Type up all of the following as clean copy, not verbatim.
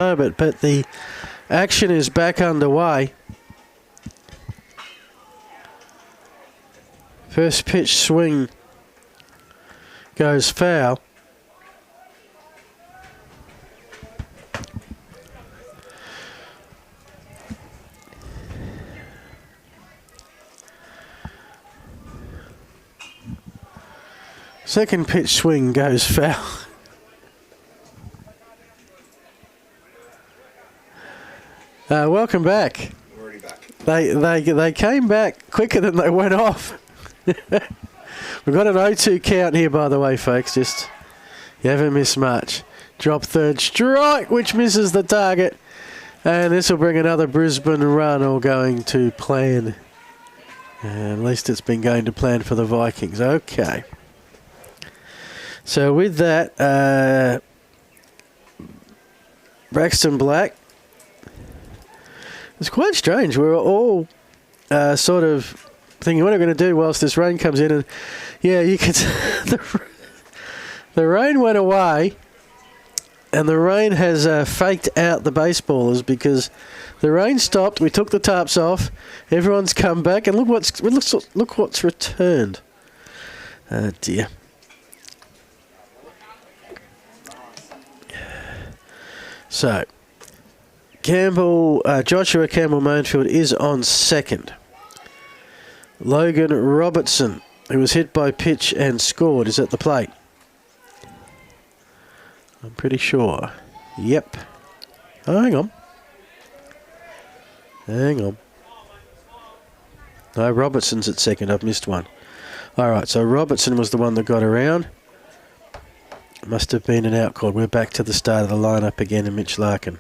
moment, but the action is back underway. First pitch swing goes foul. Second pitch swing goes foul. Welcome back. We're already back. They came back quicker than they went off. We've got an 0-2 count here, by the way, folks. Just you haven't missed much. Drop third strike, which misses the target, and this will bring another Brisbane run, all going to plan. At least it's been going to plan for the Vikings. Okay. So with that, Braxton Black. It's quite strange. We were all sort of thinking, what are we going to do whilst this rain comes in? And yeah, you can. The rain went away, and the rain has faked out the baseballers because the rain stopped. We took the tarps off. Everyone's come back, and look what's returned. Oh dear. So, Joshua Campbell Mansfield is on second. Logan Robertson, who was hit by pitch and scored, is at the plate. I'm pretty sure. Yep. Oh, hang on. No, Robertson's at second. I've missed one. All right, so Robertson was the one that got around. Must have been an out call. We're back to the start of the lineup again in Mitch Larkin.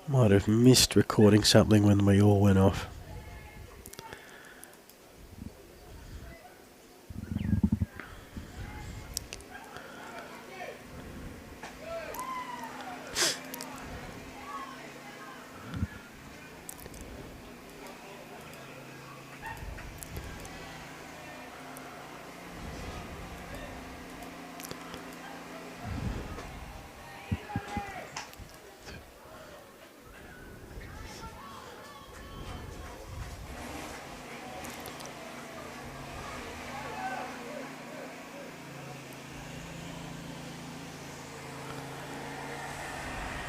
Might have missed recording something when we all went off.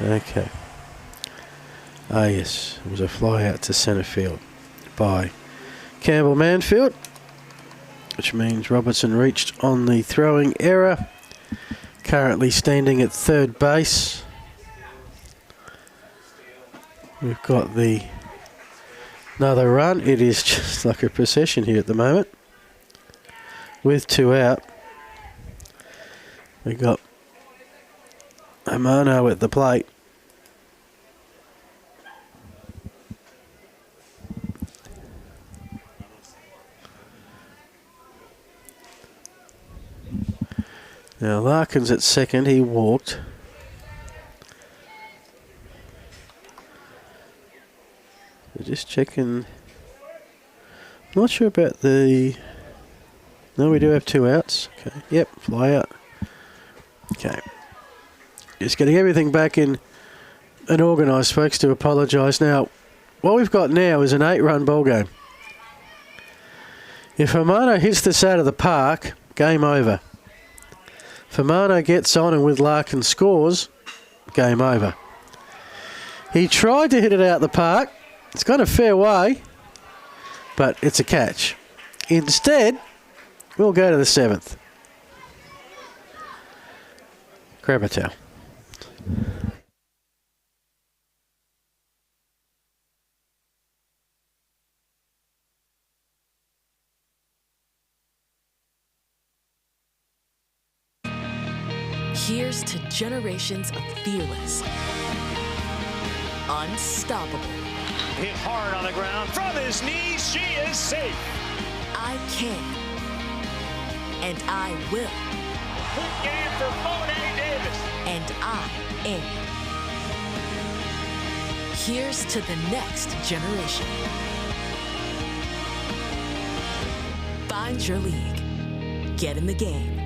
Okay. Ah, yes. It was a fly out to centre field by Campbell Mansfield, which means Robertson reached on the throwing error. Currently standing at third base. We've got another run. It is just like a procession here at the moment. With two out. We got Amano at the plate. Now Larkin's at second, he walked. We're just checking. Not sure about the... No, we do have two outs. Okay, yep, fly out. Okay. Just getting everything back in and organised, folks, to apologise. Now, what we've got now is an 8-run ball game. If Amano hits this out of the park, game over. If Amano gets on and with Larkin scores, game over. He tried to hit it out the park. It's gone a fair way, but it's a catch. Instead, we'll go to the 7th. Grab a towel. Here's to generations of fearless, unstoppable. Hit hard on the ground from his knees. She is safe. I can, and I will. Big game for Monet Davis. And I am. Here's to the next generation. Find your league. Get in the game.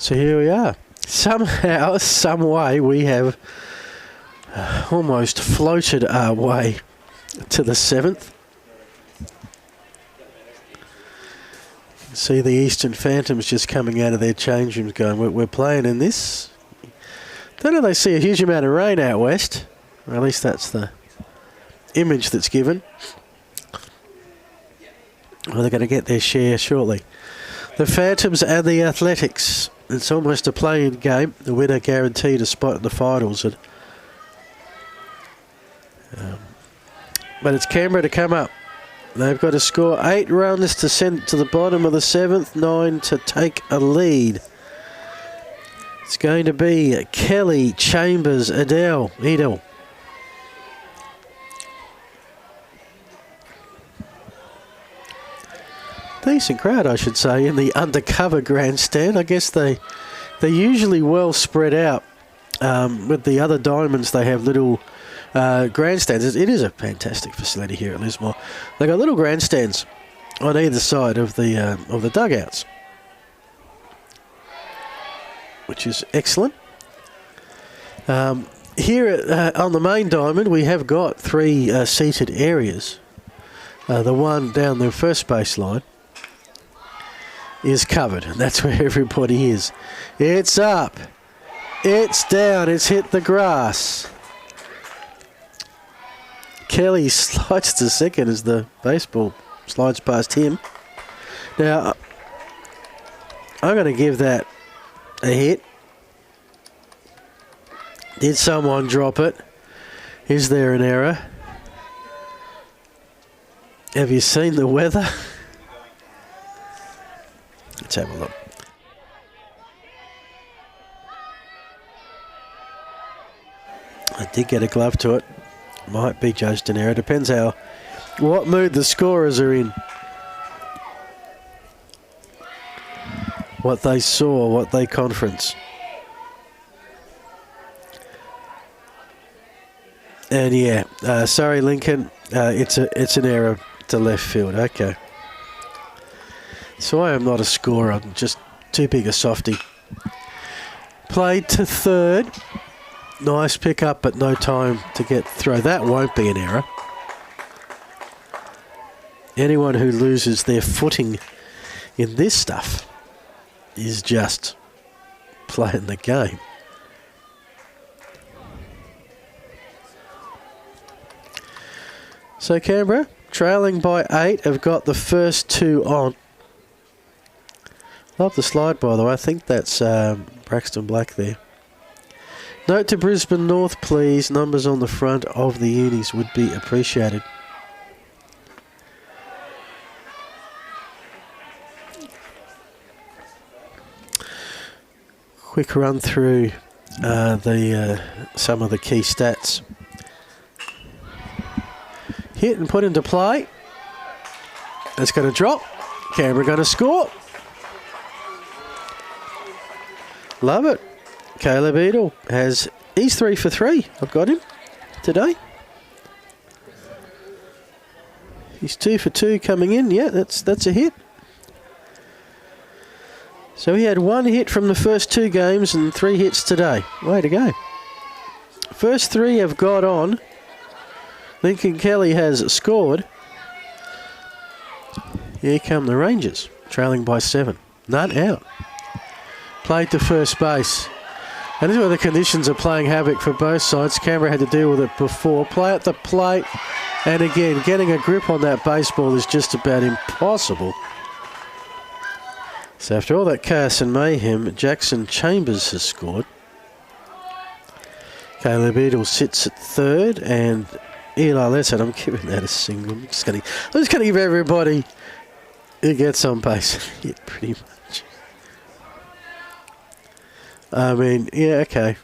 So here we are. Somehow, some way, we have almost floated our way to the 7th. See the Eastern Phantoms just coming out of their change rooms going, we're playing in this. Don't know they see a huge amount of rain out west. Or at least that's the image that's given. Well, they're going to get their share shortly. The Phantoms and the Athletics. It's almost a play-in game. The winner guaranteed a spot in the finals. And, but it's Canberra to come up. They've got to score 8 runs to send it to the bottom of the 7th, 9 to take a lead. It's going to be Kelly, Chambers, Edel. Decent crowd, I should say, in the undercover grandstand. I guess they're usually well spread out. With the other diamonds, they have little grandstands. It is a fantastic facility here at Lismore. They've got little grandstands on either side of the dugouts, which is excellent. Here on the main diamond, we have got 3 seated areas. The one down the first baseline is covered, and that's where everybody is. It's up. It's down. It's hit the grass. Kelly slides to second as the baseball slides past him. Now, I'm going to give that a hit. Did someone drop it? Is there an error? Have you seen the weather? Let's have a look. I did get a glove to it. Might be judged an error. Depends what mood the scorers are in. What they saw, what they conference. And yeah, sorry Lincoln, it's an error to left field. Okay. So I am not a scorer. I'm just too big a softie. Played to third. Nice pick up, but no time to get through. That won't be an error. Anyone who loses their footing in this stuff is just playing the game. So Canberra, trailing by 8, have got the first 2 on. Love the slide, by the way. I think that's Braxton Black there. Note to Brisbane North, please. Numbers on the front of the unis would be appreciated. Quick run through some of the key stats. Hit and put into play. It's going to drop. Canberra going to score. Love it. Caleb Edel he's 3 for 3. I've got him today. He's 2 for 2 coming in. Yeah, that's a hit. So he had 1 hit from the first 2 games and 3 hits today. Way to go. First 3 have got on. Lincoln Kelly has scored. Here come the Rangers, trailing by 7. None out. Played to first base. And this is where the conditions are playing havoc for both sides. Canberra had to deal with it before. Play at the plate. And again, getting a grip on that baseball is just about impossible. So after all that chaos and mayhem, Jackson Chambers has scored. Caleb Edel sits at third. And Eli Lessard, I'm giving that a single. I'm just going to give everybody who gets on base a hit pretty much. I mean, yeah, okay.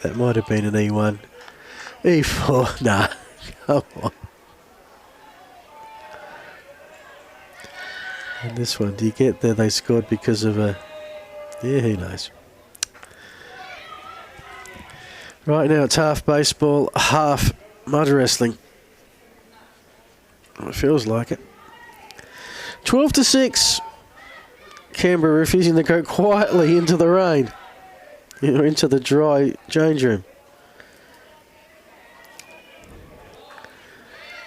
That might have been an E1. E4, nah. Come on. And this one, do you get there? They scored because of a... Yeah, who knows. Right now it's half baseball, half mud wrestling. It feels like it. 12 to 6. Canberra refusing to go quietly into the rain. Into the dry change room.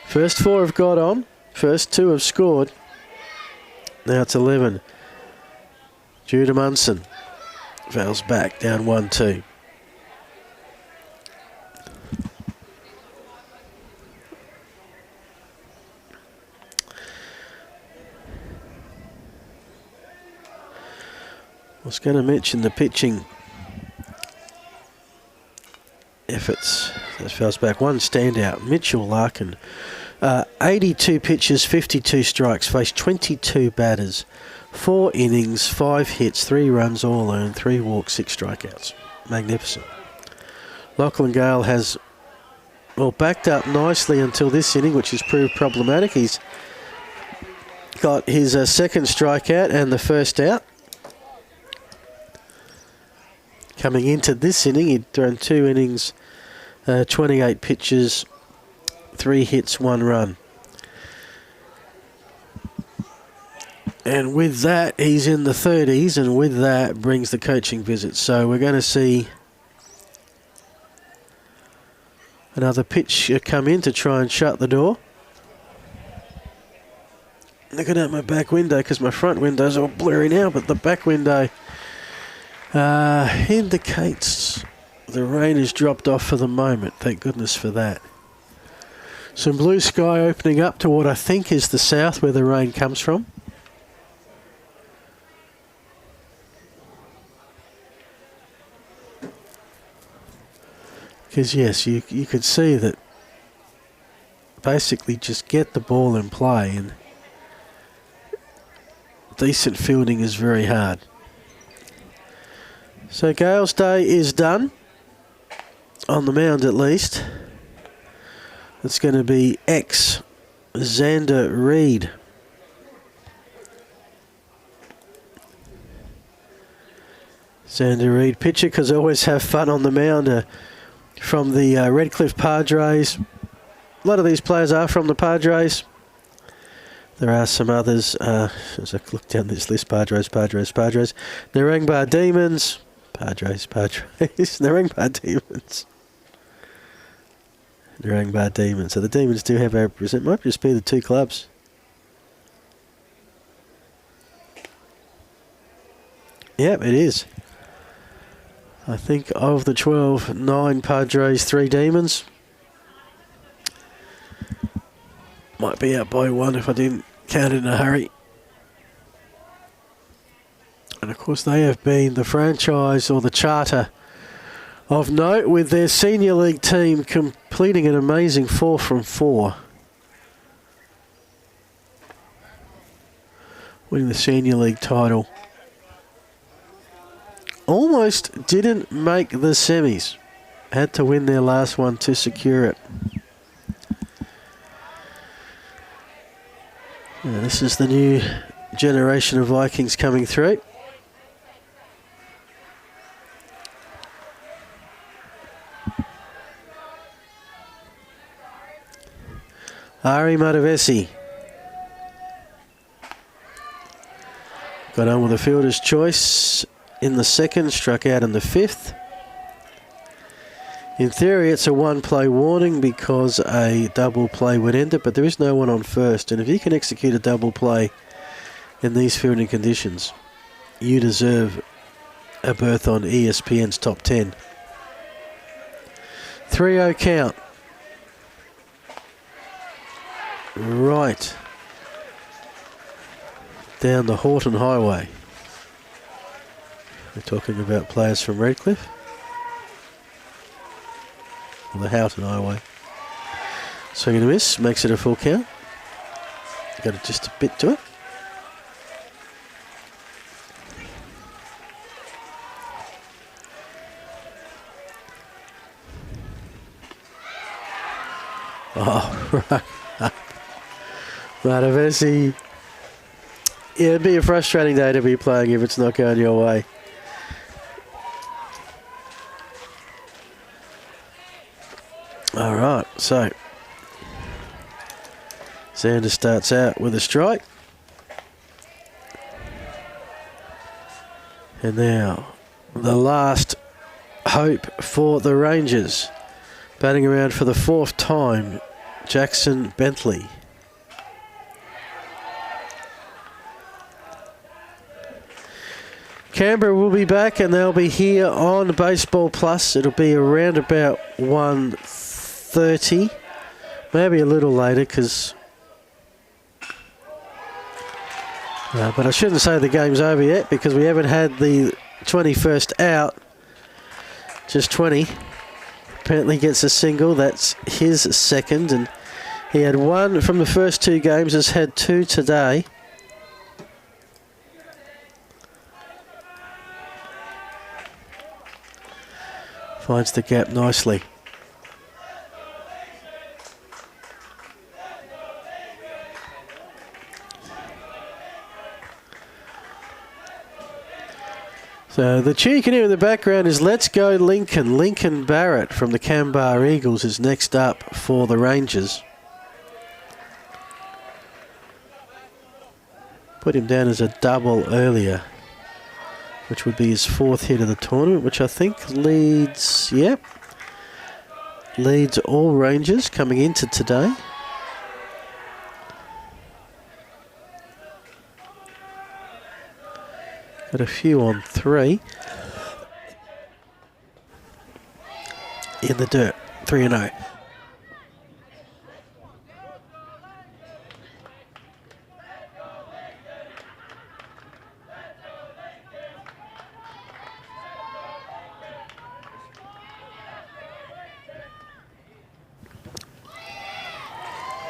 First 4 have got on. First 2 have scored. Now it's 11. Judah Munson fouls back, down 1-2. I was going to mention the pitching efforts. That fouls back. One standout, Mitchell Larkin. 82 pitches, 52 strikes, faced 22 batters. 4 innings, 5 hits, 3 runs all earned, 3 walks, 6 strikeouts. Magnificent. Lachlan Gale has, well, backed up nicely until this inning, which has proved problematic. He's got his second strikeout and the first out. Coming into this inning, he'd thrown 2 innings, 28 pitches, 3 hits, 1 run. And with that, he's in the 30s, and with that brings the coaching visit. So we're going to see another pitch come in to try and shut the door. Looking at my back window because my front window's all blurry now, but the back window indicates the rain has dropped off for the moment. Thank goodness for that. Some blue sky opening up to what I think is the south where the rain comes from. Because yes, you could see that basically just get the ball in play, and decent fielding is very hard. So Gale's day is done, on the mound at least. It's going to be Xander Reid. Xander Reid, pitcher, because I always have fun on the mound. From the Redcliffe Padres. A lot of these players are from the Padres. There are some others. As I look down this list, Padres. Narangba Demons. Padres. Narangba Demons. Narangba Demons. So the Demons do have a represent. Might just be the 2 clubs. Yep, it is. I think of the 12, 9 Padres, 3 Demons. Might be out by 1 if I didn't count in a hurry. And of course they have been the franchise or the charter of note, with their senior league team completing an amazing 4 from 4. Winning the senior league title. Almost didn't make the semis. Had to win their last one to secure it. Yeah, this is the new generation of Vikings coming through. Ari Matavesi got on with a fielder's choice in the second, struck out in the 5th. In theory, it's a 1-play warning because a double play would end it, but there is no one on first. And if you can execute a double play in these fielding conditions, you deserve a berth on ESPN's top 10. 3-0 count. Right down the Horton Highway. We're talking about players from Redcliffe. Or the Houghton Highway. Swing and a miss, makes it a full count. Got just a bit to it. Oh, right. Matavesi. Yeah, it'd be a frustrating day to be playing if it's not going your way. All right, so Xander starts out with a strike. And now, the last hope for the Rangers. Batting around for the 4th time, Jackson Bentley. Canberra will be back and they'll be here on Baseball Plus. It'll be around about 1:30, maybe a little later because... but I shouldn't say the game's over yet because we haven't had the 21st out. Just 20. Apparently gets a single. That's his second. And he had 1 from the first 2 games. Has had 2 today. Finds the gap nicely. So the cheer you can hear in the background is Let's Go Lincoln. Lincoln Barrett from the Canberra Eagles is next up for the Rangers. Put him down as a double earlier, which would be his 4th hit of the tournament, which I think leads all Rangers coming into today. Got a few on 3. In the dirt, 3-0.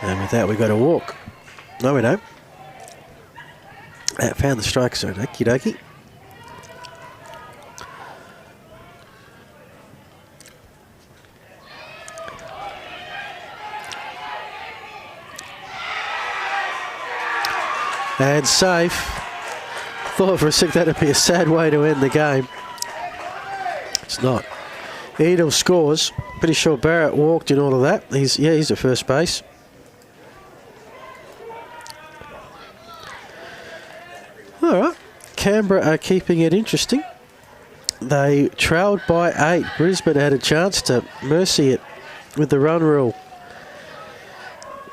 And with that, we got a walk. No, we don't. That found the strike zone. Okie dokie. And safe. Thought for a sec that'd be a sad way to end the game. It's not. Edel scores. Pretty sure Barrett walked in all of that. He's at first base. All right. Canberra are keeping it interesting. They trailed by 8. Brisbane had a chance to mercy it with the run rule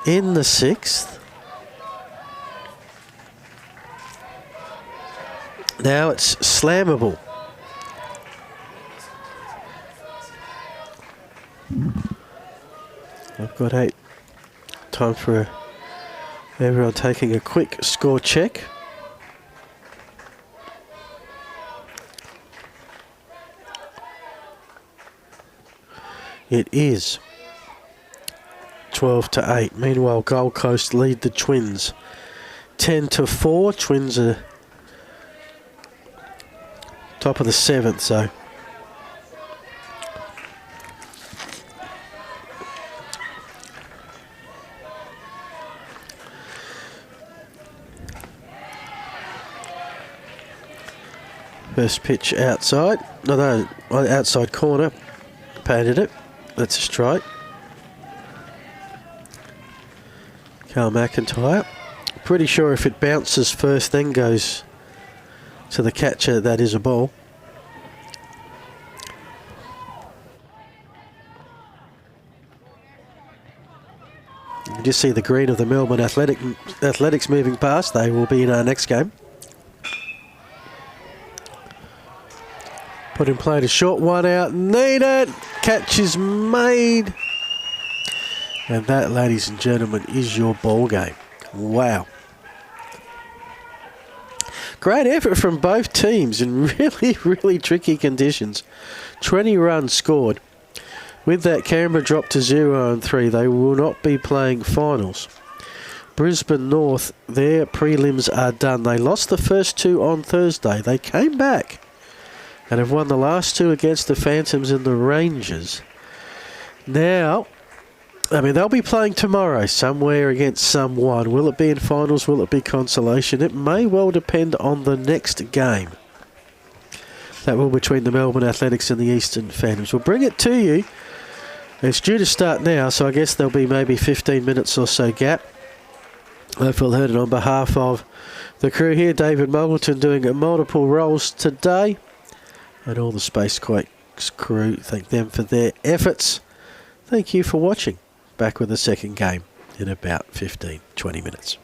in the 6th. Now it's slammable. I've got 8. Time for everyone taking a quick score check. It is 12-8. Meanwhile, Gold Coast lead the Twins 10-4. Twins are top of the 7th, so first pitch outside. No, outside corner. Painted it. That's a strike. Carl McIntyre. Pretty sure if it bounces first, then goes to the catcher, that is a ball. You can just see the green of the Melbourne Athletics moving past. They will be in our next game. Put in play to short, 1 out, need it. Catch is made. And that, ladies and gentlemen, is your ball game. Wow. Great effort from both teams in really, really tricky conditions. 20 runs scored. With that, Canberra dropped to 0-3. They will not be playing finals. Brisbane North, their prelims are done. They lost the first 2 on Thursday. They came back and have won the last 2 against the Phantoms and the Rangers. Now, they'll be playing tomorrow somewhere against someone. Will it be in finals? Will it be consolation? It may well depend on the next game. That will between the Melbourne Athletics and the Eastern Phantoms. We'll bring it to you. It's due to start now, so I guess there'll be maybe 15 minutes or so gap. I feel heard it on behalf of the crew here. David Muggleton doing multiple roles today. And all the Space Quakes crew, thank them for their efforts. Thank you for watching. Back with the second game in about 15-20 minutes.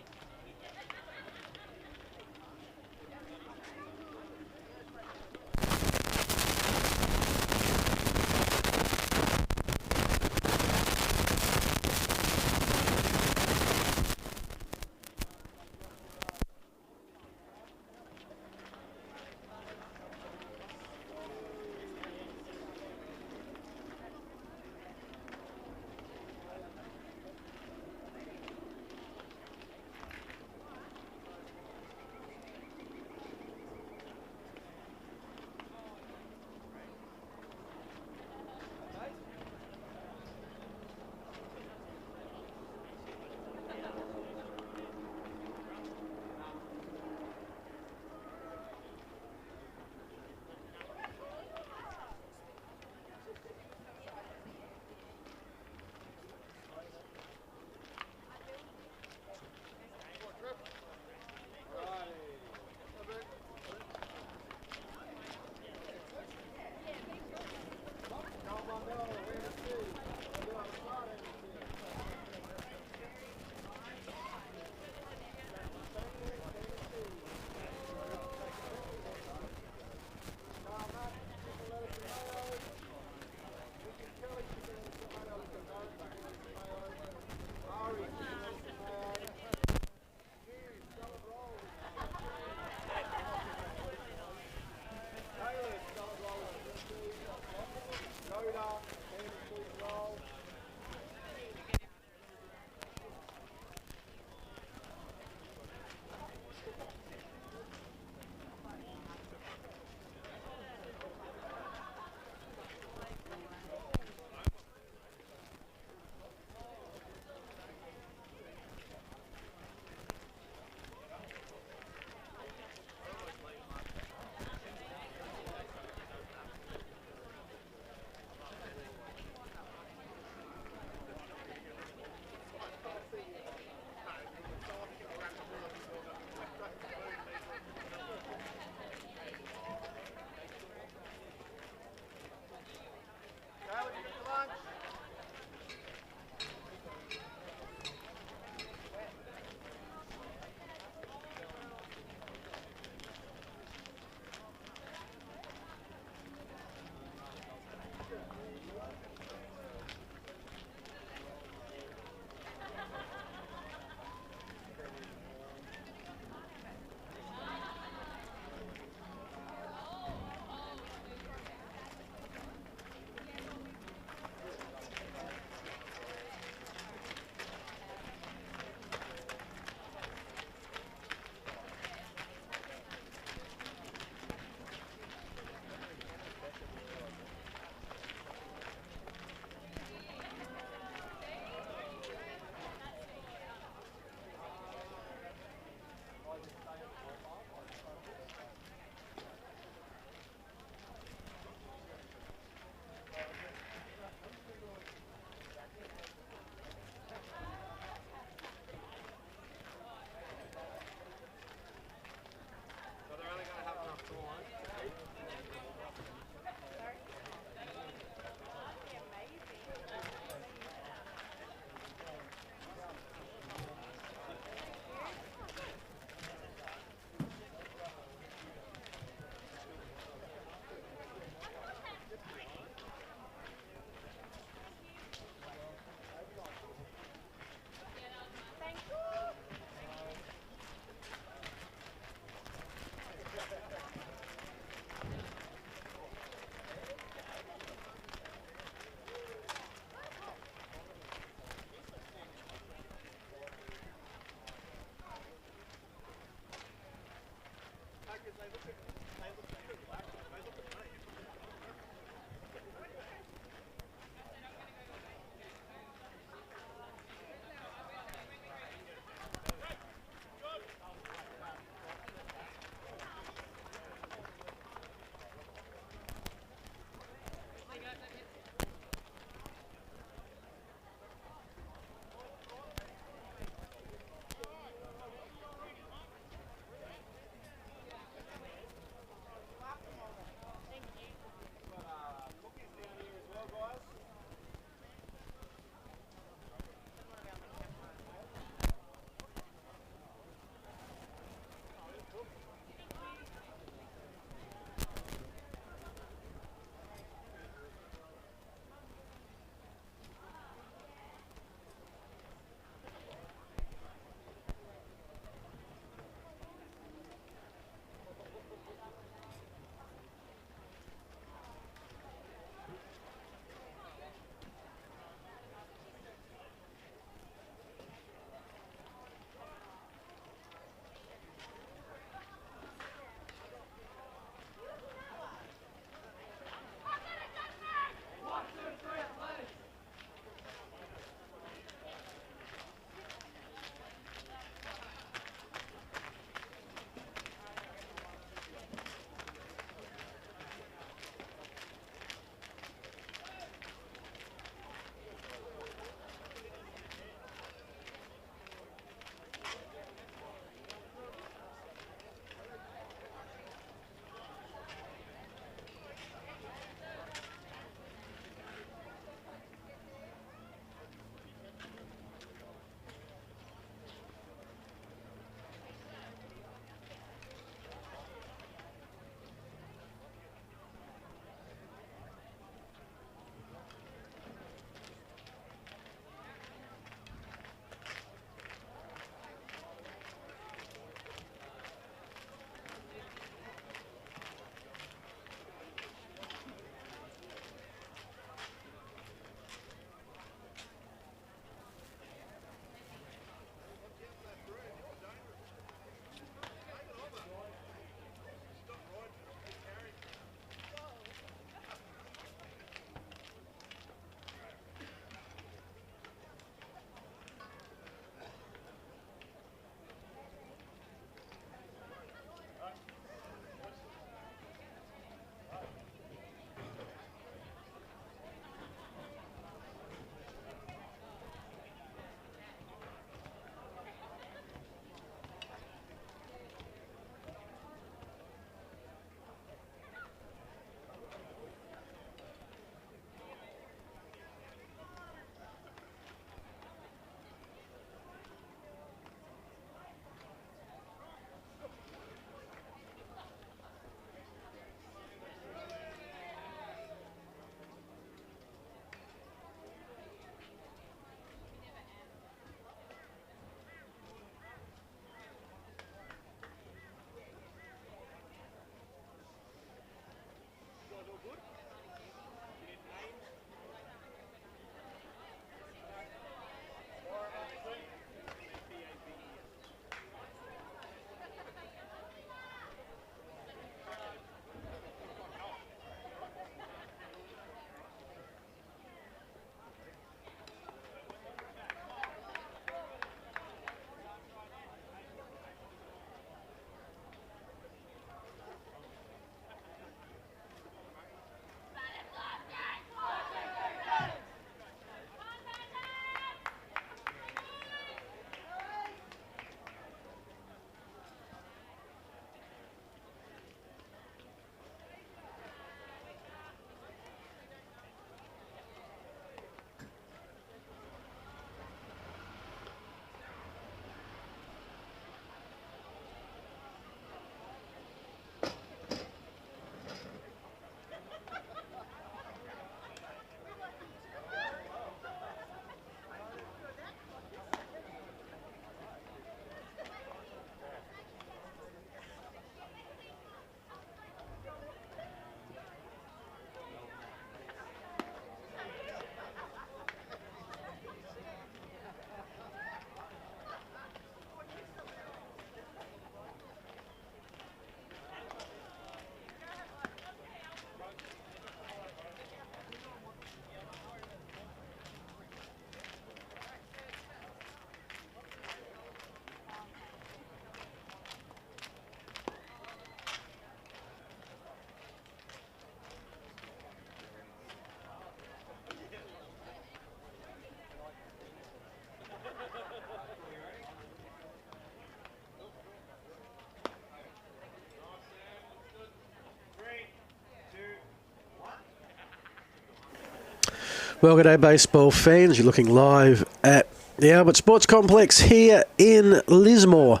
Well, good day, baseball fans. You're looking live at the Albert Sports Complex here in Lismore.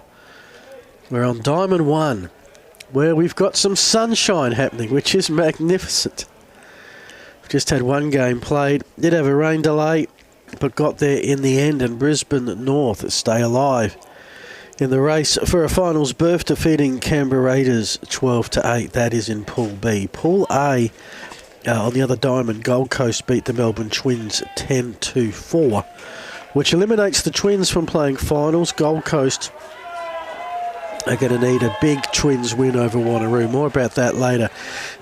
We're on Diamond 1, where we've got some sunshine happening, which is magnificent. We've just had one game played. Did have a rain delay, but got there in the end, and Brisbane North stay alive in the race for a finals berth, defeating Canberra Raiders 12-8. That is in Pool B. Pool A, on the other diamond, Gold Coast beat the Melbourne Twins 10-4, which eliminates the Twins from playing finals. Gold Coast are going to need a big Twins win over Wanneroo. More about that later.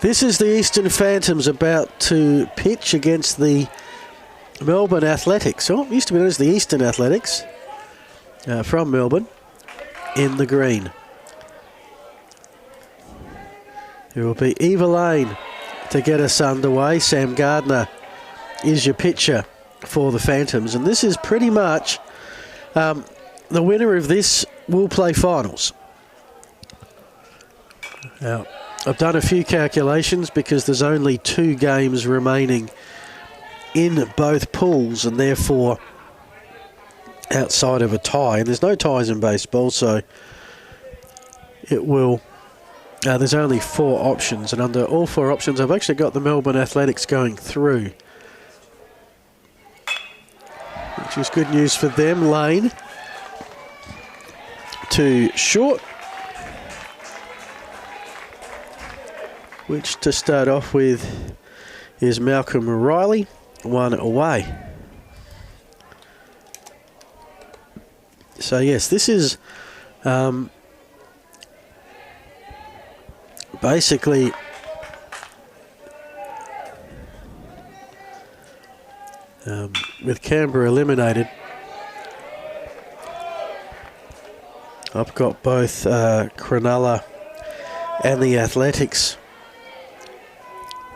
This is the Eastern Phantoms about to pitch against the Melbourne Athletics. Oh, it used to be known as the Eastern Athletics, from Melbourne, in the green. It will be Eva Lane to get us underway. Sam Gardner is your pitcher for the Phantoms, and this is pretty much the winner of this will play finals. Now, I've done a few calculations because there's only 2 games remaining in both pools, and therefore outside of a tie, and there's no ties in baseball, so it will. There's only 4 options, and under all 4 options, I've actually got the Melbourne Athletics going through, which is good news for them. Lane to short, which to start off with is Malcolm Riley, 1 away. So yes, this is basically with Canberra eliminated, I've got both Cronulla and the Athletics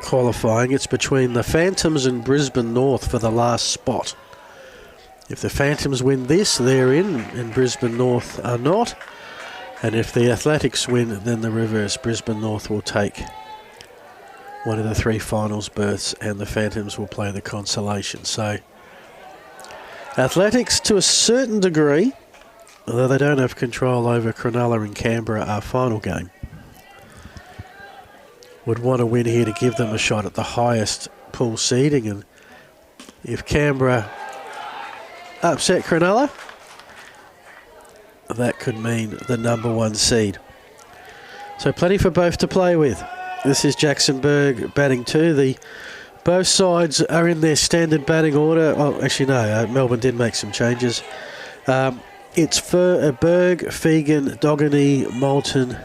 qualifying. It's between the Phantoms and Brisbane North for the last spot. If the Phantoms win this, they're in, and Brisbane North are not. And if the Athletics win, then the reverse. Brisbane North will take one of the 3 finals berths, and the Phantoms will play the consolation. So, Athletics to a certain degree, although they don't have control over Cronulla and Canberra, our final game, would want to win here to give them a shot at the highest pool seeding. And if Canberra upset Cronulla, that could mean the number 1 seed. So plenty for both to play with. This is Jacksonburg batting 2. Both sides are in their standard batting order. Oh, actually no, Melbourne did make some changes. It's Berg, Fegan, Doggany, Moulton,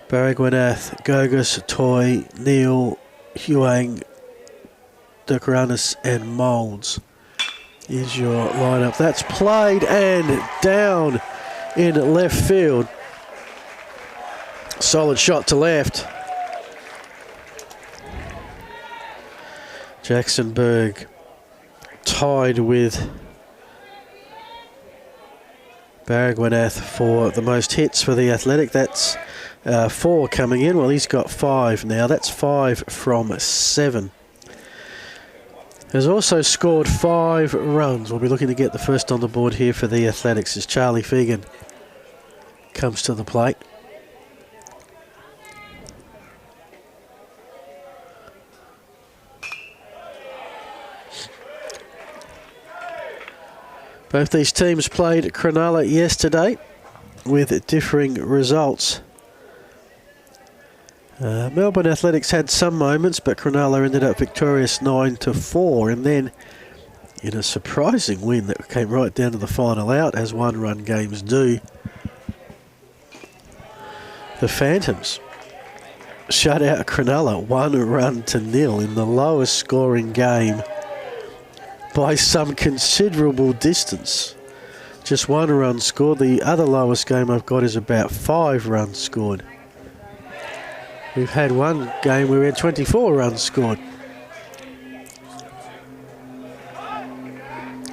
Baragwanath, Gogus, Toy, Neal, Huang, Dokranis and Moulds is your lineup. That's played and down in left field. Solid shot to left. Jacksonburg tied with Baragwanath for the most hits for the Athletic. That's 4 coming in. Well, he's got 5 now. That's 5 from 7. Has also scored 5 runs. We'll be looking to get the first on the board here for the Athletics as Charlie Fegan comes to the plate. Both these teams played Cronulla yesterday with differing results. Melbourne Athletics had some moments, but Cronulla ended up victorious 9-4, and then in a surprising win that came right down to the final out, as 1-run games do, the Phantoms shut out Cronulla 1-0 in the lowest scoring game by some considerable distance. Just 1 run scored. The other lowest game I've got is about 5 runs scored. We've had one game where we had 24 runs scored.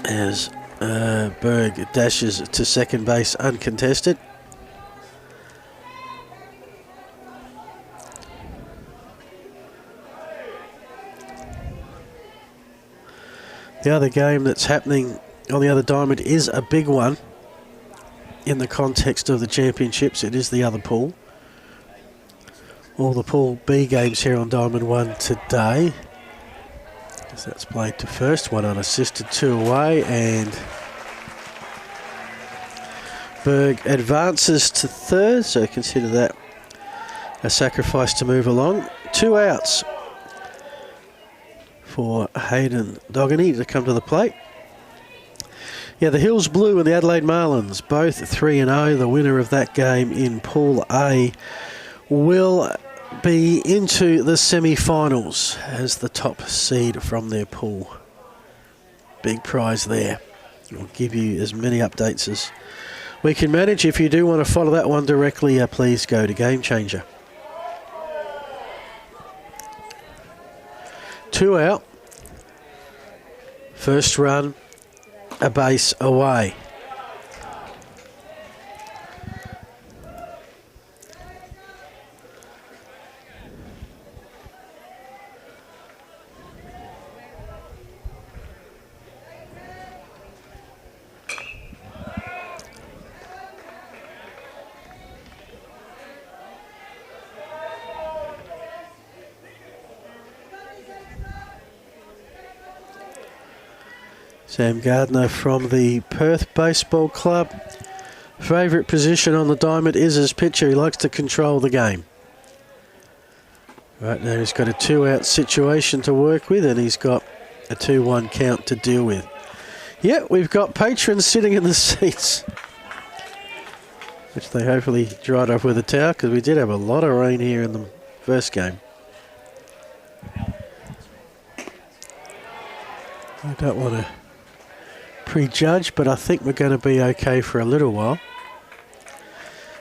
As Berg dashes to second base uncontested. The other game that's happening on the other diamond is a big one in the context of the championships. It is the other pool. All the Pool B games here on Diamond 1 today. As that's played to first, 1 unassisted, 2 away, and Berg advances to third, so consider that a sacrifice to move along. 2 outs for Hayden Doggany to come to the plate. Yeah, the Hills Blue and the Adelaide Marlins, both 3-0. The winner of that game in Pool A will be into the semi-finals as the top seed from their pool. Big prize there. We'll give you as many updates as we can manage. If you do want to follow that one directly, please go to Game Changer. 2 out. First run, a base away. Sam Gardner from the Perth Baseball Club. Favourite position on the diamond is as pitcher. He likes to control the game. Right now he's got a 2-out situation to work with, and he's got a 2-1 count to deal with. Yeah, we've got patrons sitting in the seats, which they hopefully dried off with a towel, because we did have a lot of rain here in the first game. I don't want to prejudge, but I think we're going to be okay for a little while.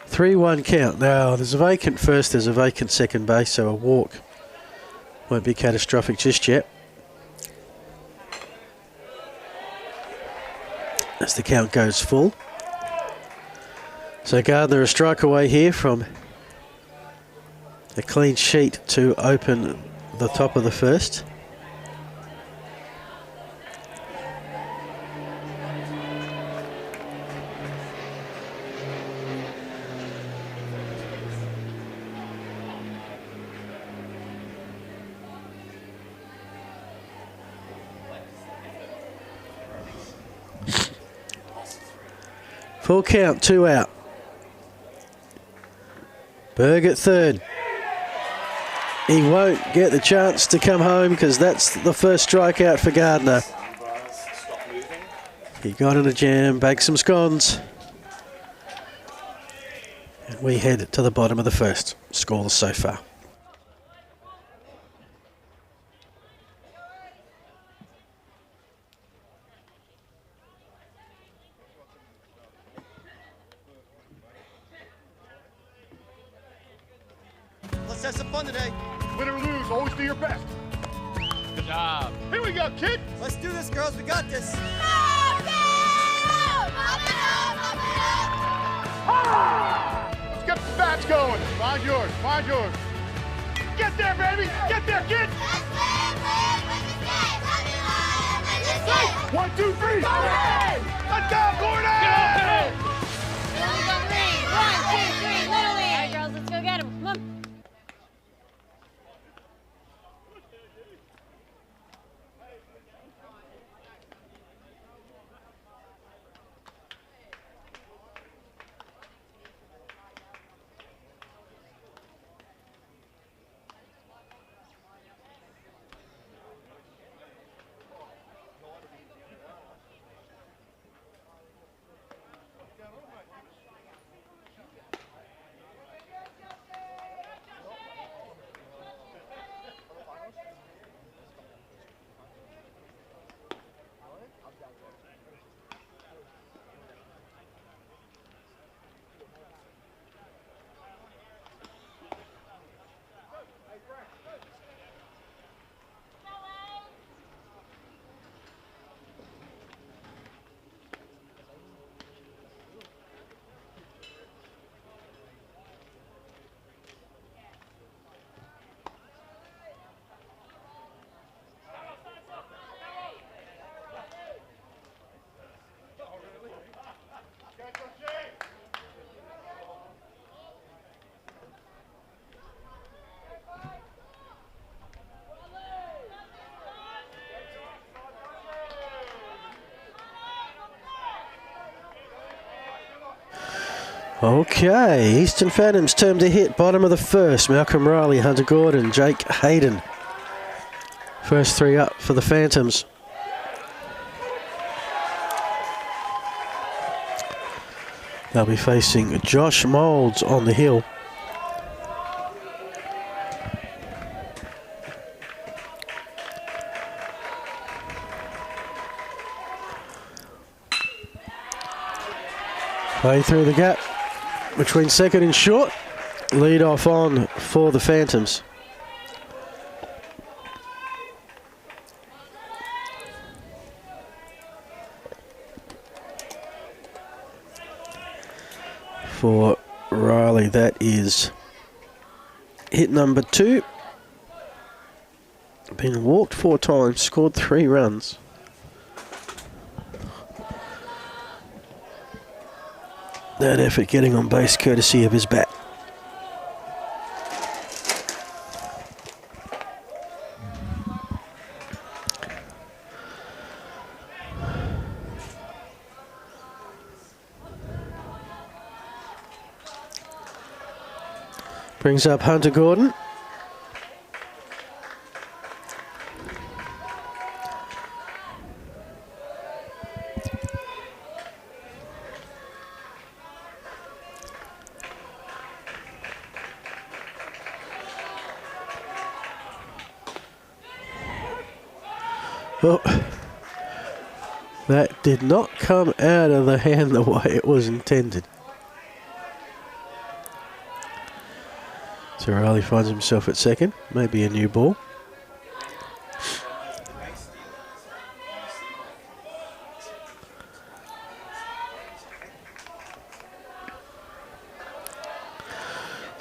3-1 count. Now, there's a vacant first, there's a vacant second base, so a walk won't be catastrophic just yet. As the count goes full. So Gardner a strike away here from a clean sheet to open the top of the first. Full count, 2 out. Berg at third. He won't get the chance to come home because that's the first strikeout for Gardner. He got in a jam, bagged some scones. And we head to the bottom of the first. Scoreless so far. Let's have some fun today. Win or lose, always do your best. Good job. Here we go, kid. Let's do this, girls. We got this. Let's get the bats going. Find yours, find yours. Get there, baby. Get there, kid. 1, 2, 3. Let's go, Gordon. Little League, 1, 2, 3, Little League. All right, girls, let's go get him. Come on. Okay, Eastern Phantoms term to hit. Bottom of the first. Malcolm Riley, Hunter Gordon, Jake Hayden. First three up for the Phantoms. They'll be facing Josh Moulds on the hill. Play through the gap between second and short. Lead off on for the Phantoms. For Riley, that is hit number 2. Been walked 4 times, scored 3 runs. That effort getting on base courtesy of his bat. Brings up Hunter Gordon. Oh, that did not come out of the hand the way it was intended. So Riley finds himself at second, maybe a new ball.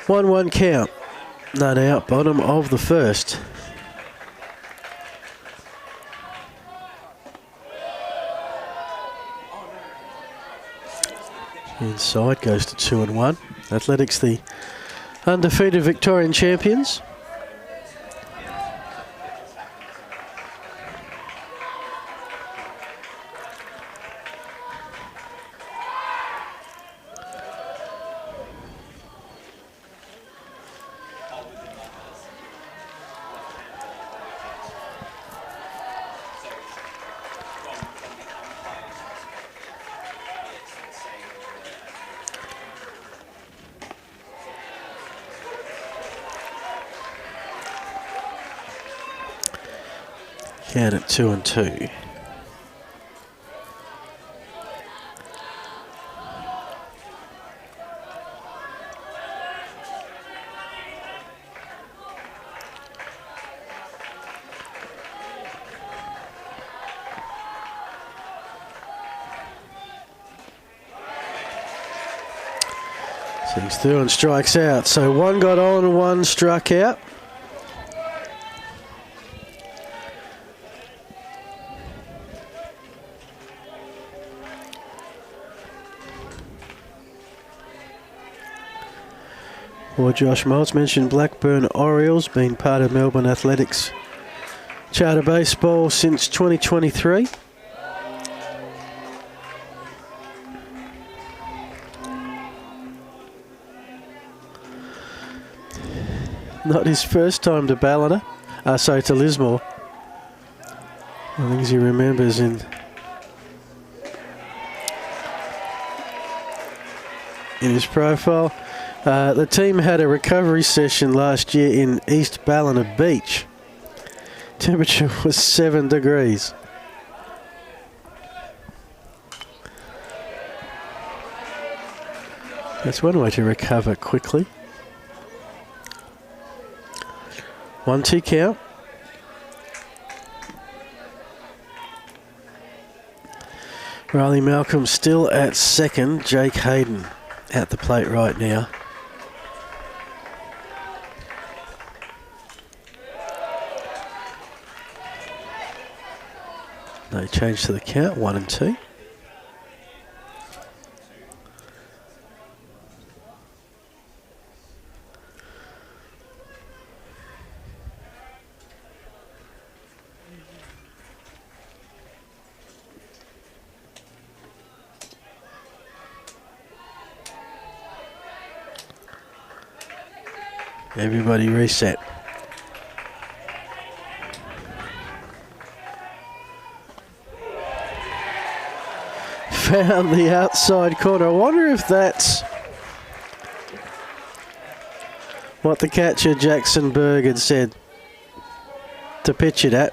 One count, none out, bottom of the first. Inside goes to 2-1. Athletics the undefeated Victorian champions. Count at 2-2. Swings through and strikes out. So one got on, one struck out. Or Josh Moulds mentioned Blackburn Orioles, been part of Melbourne Athletics Charter Baseball since 2023. Not his first time to Ballina, to Lismore. I think he remembers in his profile. The team had a recovery session last year in East Ballina Beach. Temperature was 7 degrees. That's one way to recover quickly. 1-2 count. Riley Malcolm still at second. Jake Hayden at the plate right now. No change to the count, 1-2. Everybody reset. Found the outside corner. I wonder if that's what the catcher Jackson Berg had said to pitch it at.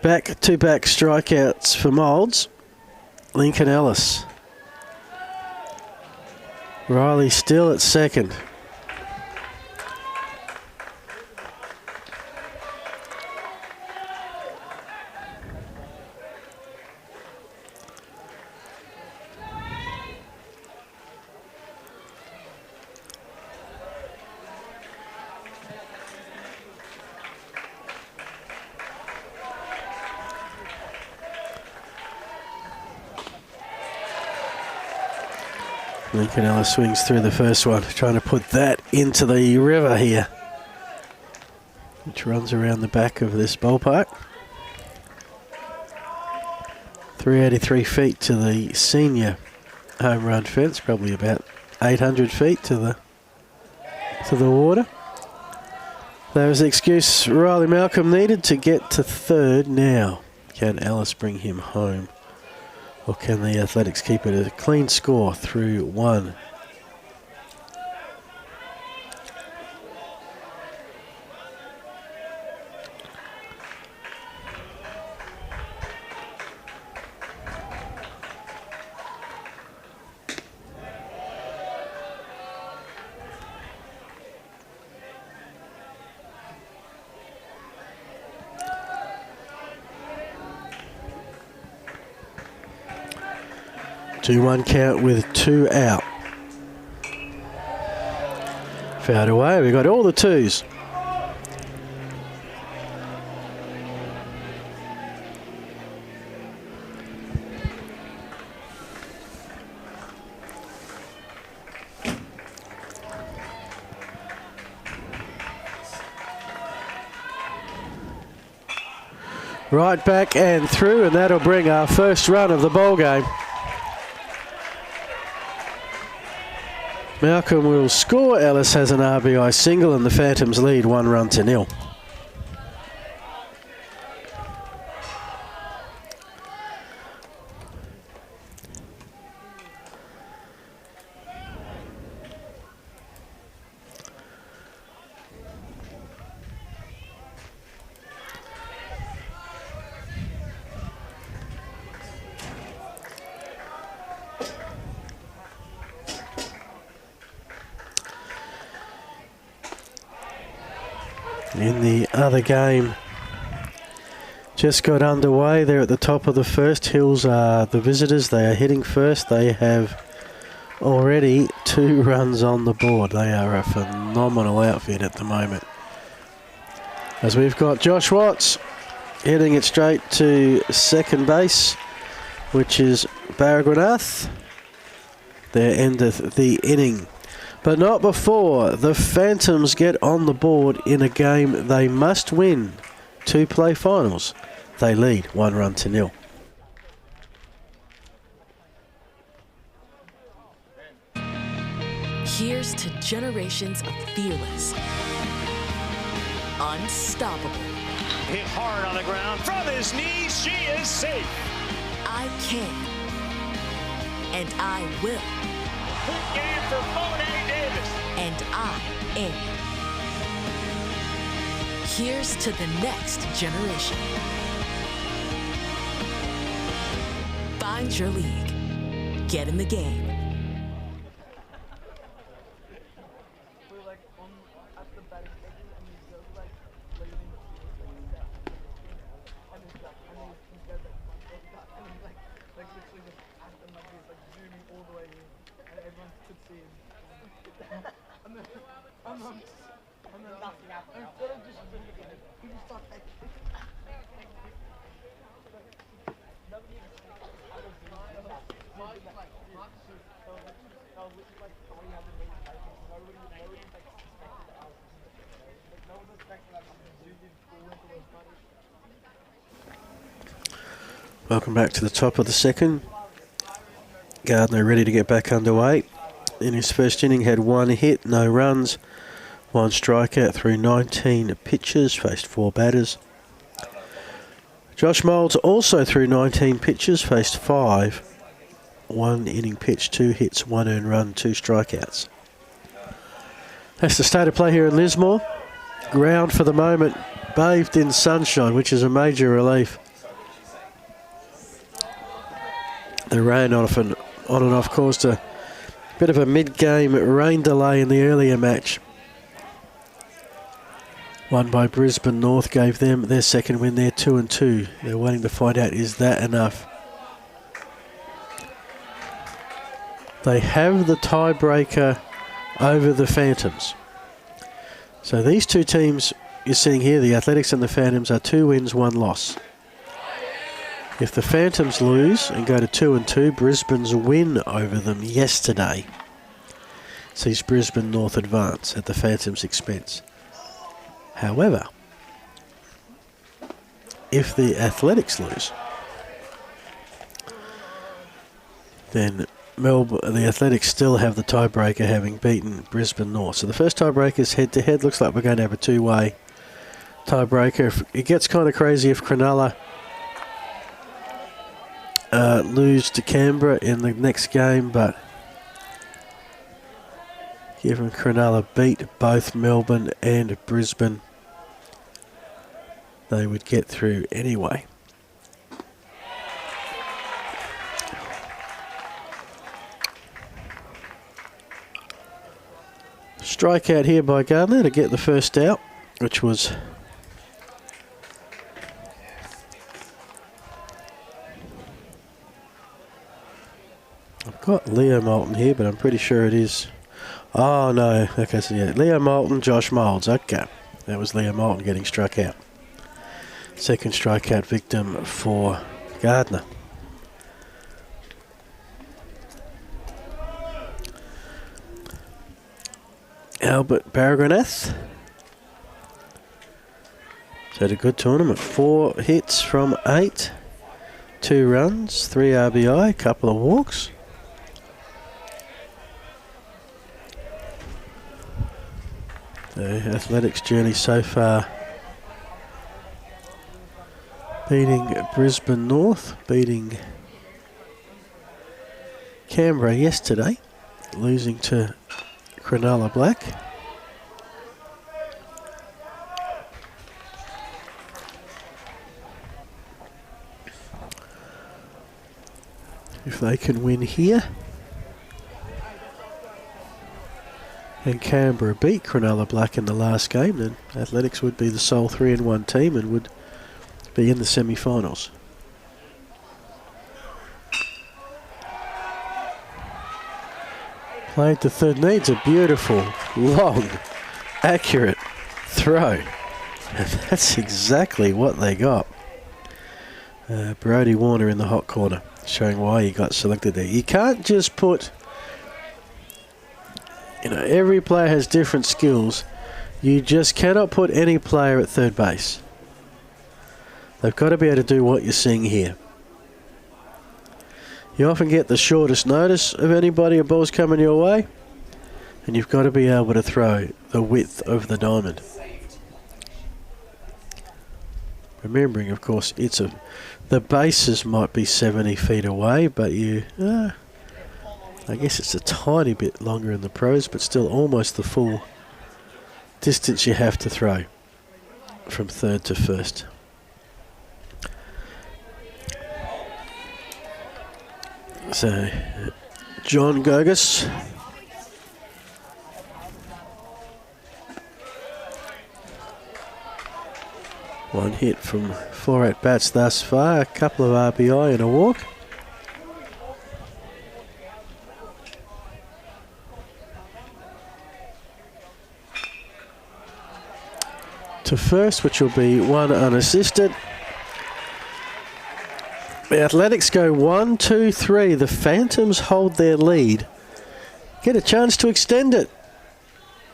Back strikeouts for Moulds. Lincoln Ellis. Riley still at second. Lincoln Ellis swings through the first one, trying to put that into the river here, which runs around the back of this ballpark. 383 feet to the senior home run fence, probably about 800 feet to the water. That was the excuse Riley Malcolm needed to get to third. Now, can Ellis bring him home? Or can the Athletics keep it a clean score through one? Two-one count with two out. Fouled away. We got all the twos. Right back and through, and that'll bring our first run of the ball game. Malcolm will score. Ellis has an RBI single and the Phantoms lead 1-0. In the other game, just got underway. They're at the top of the first. Hills are the visitors. They are hitting first. They have already 2 runs on the board. They are a phenomenal outfit at the moment. As we've got Josh Watts hitting it straight to second base, which is Baragwanath. There endeth the inning. But not before the Phantoms get on the board in a game they must win to play finals. They lead 1-0. Here's to generations of fearless, unstoppable. Hit hard on the ground. From his knees, she is safe. I can, and I will. Big game for Monet Davis. And I am. Here's to the next generation. Find your league. Get in the game. Welcome back to the top of the second. Gardner ready to get back underway. In his first inning, had 1 hit, no runs, 1 strikeout through 19 pitches, faced 4 batters. Josh Moulds also threw 19 pitches, faced 5. 1 inning pitch, 2 hits, 1 earned run, 2 strikeouts. That's the state of play here in Lismore. Ground for the moment bathed in sunshine, which is a major relief. The rain on and off caused a bit of a mid-game rain delay in the earlier match. Won by Brisbane North, gave them their second win. They're 2-2. They're waiting to find out, is that enough? They have the tiebreaker over the Phantoms. So these two teams you're seeing here, the Athletics and the Phantoms, are 2 wins, 1 loss. If the Phantoms lose and go to 2-2, Brisbane's win over them yesterday sees Brisbane North advance at the Phantoms' expense. However, if the Athletics lose, then the Athletics still have the tiebreaker, having beaten Brisbane North. So the first tiebreaker is head-to-head. Looks like we're going to have a 2-way tiebreaker. It gets kind of crazy if Cronulla lose to Canberra in the next game, but given Cronulla beat both Melbourne and Brisbane, they would get through anyway. Strikeout here by Gardner to get the first out, which was I've got Leo Moulton here, but I'm pretty sure it is. Oh no, okay, so yeah, Leo Moulton, Josh Moulds. Okay, that was Leo Moulton getting struck out. Second strikeout victim for Gardner. Albert Barragranath. He's had a good tournament. 4 hits from 8. 2 runs, 3 RBI, a couple of walks. The Athletics journey so far, beating Brisbane North, beating Canberra yesterday, losing to Cronulla Black. If they can win here, and Canberra beat Cronulla Black in the last game, then Athletics would be the sole 3-1 team and would be in the semi-finals. Played to third, needs a beautiful, long, accurate throw. And that's exactly what they got. Brodie Warner in the hot corner, showing why he got selected there. You can't just put, every player has different skills. You just cannot put any player at third base. They've got to be able to do what you're seeing here. You often get the shortest notice of anybody, a ball's coming your way, and you've got to be able to throw the width of the diamond. Remembering, of course, the bases might be 70 feet away, but I guess it's a tiny bit longer in the pros, but still almost the full distance you have to throw from third to first. So, John Gogus. One hit from 4 at-bats thus far, a couple of RBI and a walk. To first, which will be 1 unassisted. The Athletics go 1, 2, 3. The Phantoms hold their lead. Get a chance to extend it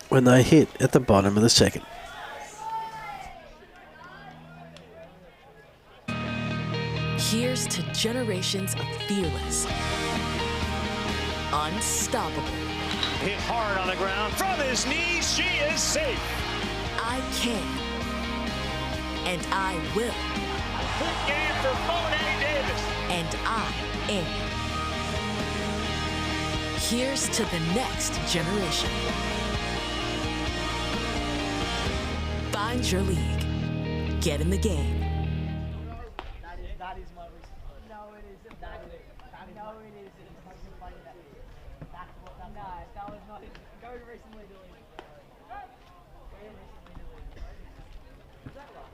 when they hit at the bottom of the second. Here's to generations of fearless, unstoppable, Hit hard on the ground from his knees. She is safe. I can. And I will. Big game for Monet Davis. And I am. Here's to the next generation. Find your league. Get in the game. That is my response. No, it isn't. No, it isn't. That's what that no, that was not it. Go recently deleted. Very recently deleted. Is that right?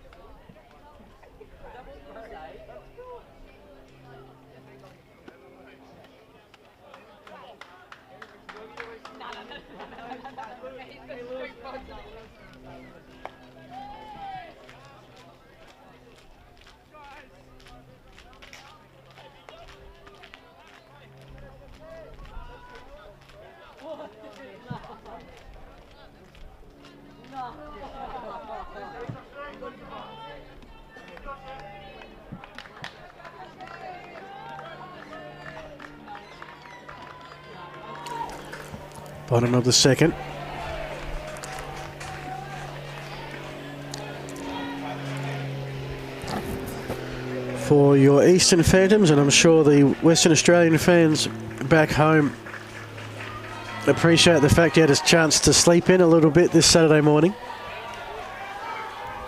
That was great. That's cool. Bottom of the second. For your Eastern Phantoms, and I'm sure the Western Australian fans back home appreciate the fact you had a chance to sleep in a little bit this Saturday morning.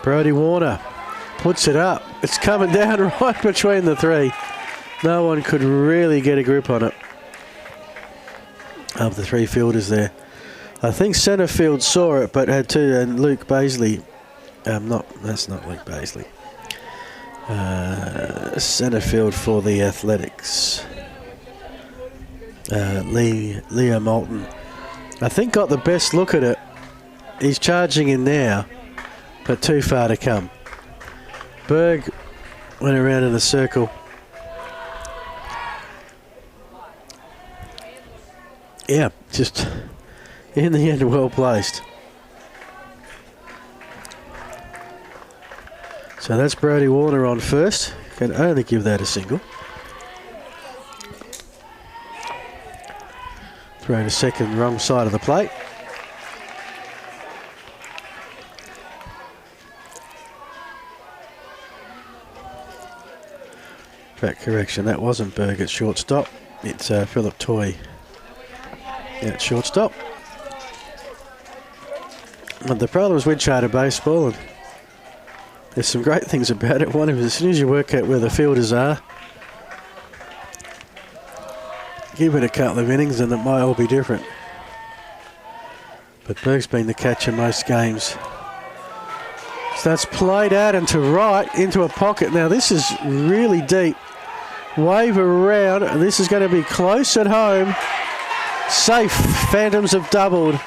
Brodie Warner puts it up. It's coming down right between the three. No one could really get a grip on it. Of the three fielders there. I think centre field saw it, but had to, and Luke Baisley. That's not Luke Baisley. Centre field for the Athletics. Leo Moulton. I think got the best look at it. He's charging in now, but too far to come. Berg went around in a circle. Yeah, just in the end, well placed. So that's Brodie Warner on first. Can only give that a single. Throw to second, wrong side of the plate. Track correction, that wasn't Berg at shortstop. It's Philip Toy at shortstop. But the problems with charter baseball, and there's some great things about it. One is, as soon as you work out where the fielders are, give it a couple of innings and it might all be different. But Berg's been the catcher most games. So that's played out and to right into a pocket. Now this is really deep. Wave around, and this is going to be close at home. Safe. Phantoms have doubled.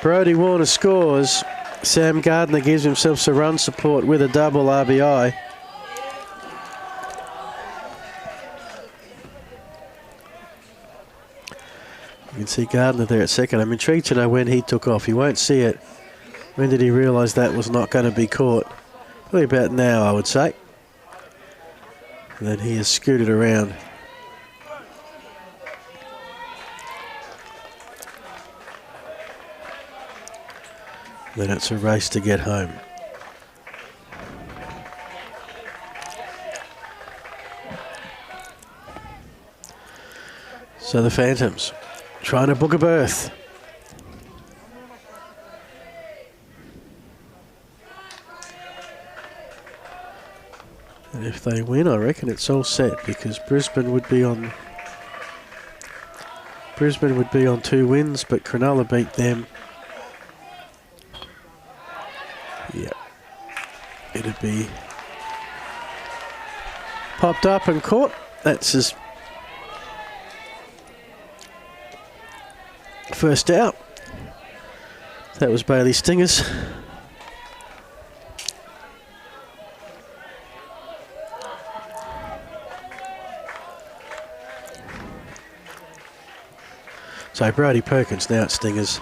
Brodie Warner scores. Sam Gardner gives himself some run support with a double RBI. You can see Gardner there at second. I'm intrigued to know when he took off. You won't see it. When did he realise that was not going to be caught? Probably about now, I would say. And then he has scooted around. Then it's a race to get home. So the Phantoms trying to book a berth. And if they win, I reckon it's all set, because Brisbane would be on 2 wins, but Cronulla beat them. Yeah, it'd be popped up and caught. That's his first out. That was Bailey Stingers. So Brody Perkins now at Stingers.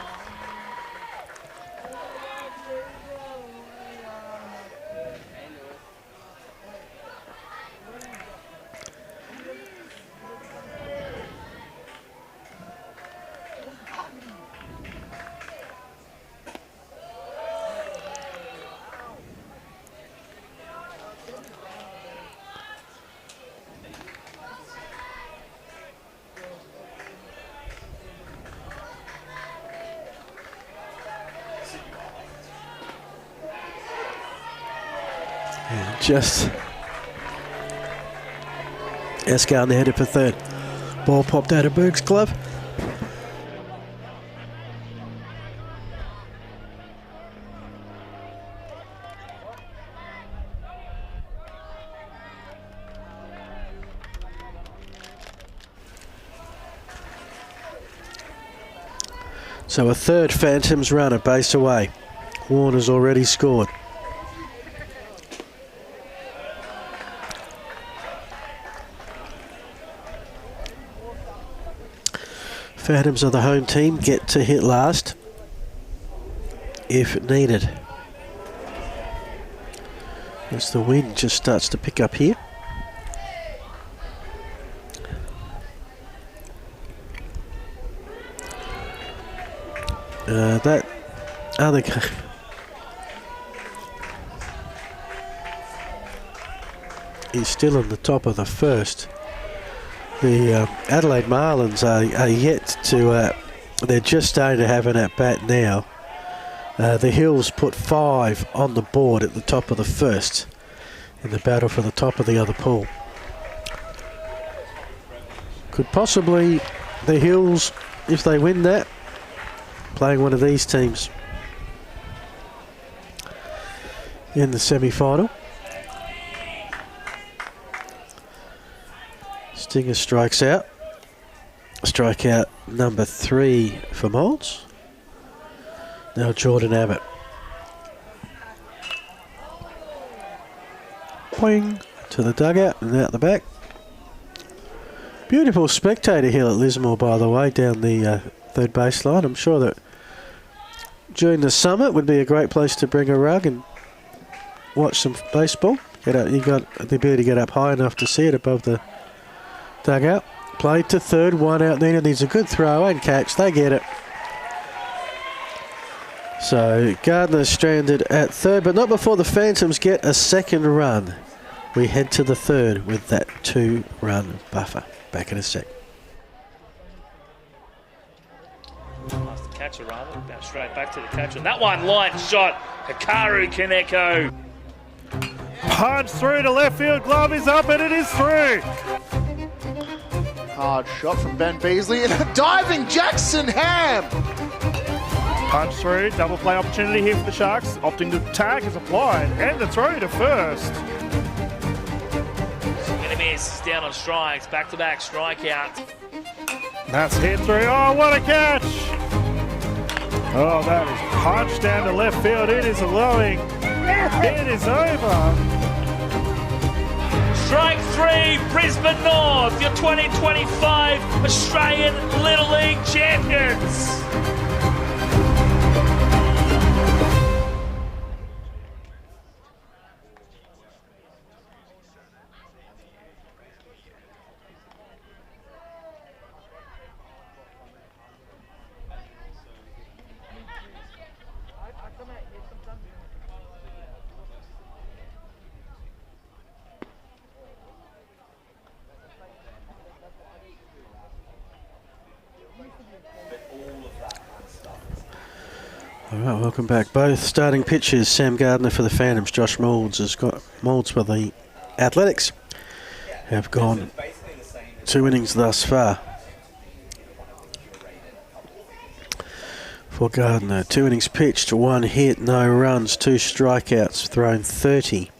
And just as Gardner headed for third. Ball popped out of Berg's glove. So a third Phantoms run a base away. Warner's already scored. Phantoms are the home team, get to hit last if needed. As the wind just starts to pick up here. That other guy is still on the top of the first. The Adelaide Marlins are yet to, they're just starting to have an at-bat now. The Hills put 5 on the board at the top of the first in the battle for the top of the other pool. Could possibly the Hills, if they win that, playing one of these teams in the semi-final. Stinger strikes out. Strikeout number 3 for Moulds. Now Jordan Abbott. Boing to the dugout and out the back. Beautiful spectator hill at Lismore, by the way, down the third baseline. I'm sure that during the summer it would be a great place to bring a rug and watch some baseball. You got the ability to get up high enough to see it above the dugout. Played to third, one out there. Needs a good throw and catch. They get it. So Gardner stranded at third, but not before the Phantoms get a second run. We head to the third with that 2-run buffer. Back in a sec. Past the catcher rather, bounce straight back to the catcher. And that one, line shot, Hikaru Kaneko. Punch through to left field, glove is up and it is through. Hard shot from Ben Beasley and a diving Jackson Ham. Punch through, double play opportunity here for the Sharks. Opting to tag is applied and the throw to first. Enemies down on strikes, back-to-back strikeouts. That's hit through. Oh, what a catch! Oh, that is punched down to left field. It is glowing. It is over. Strike 3, Brisbane North, your 2025 Australian Little League champions. All right, welcome back. Both starting pitchers, Sam Gardner for the Phantoms, Josh Moulds has got Moulds for the Athletics, have gone 2 innings thus far. For Gardner, 2 innings pitched, 1 hit, no runs, 2 strikeouts, thrown 30.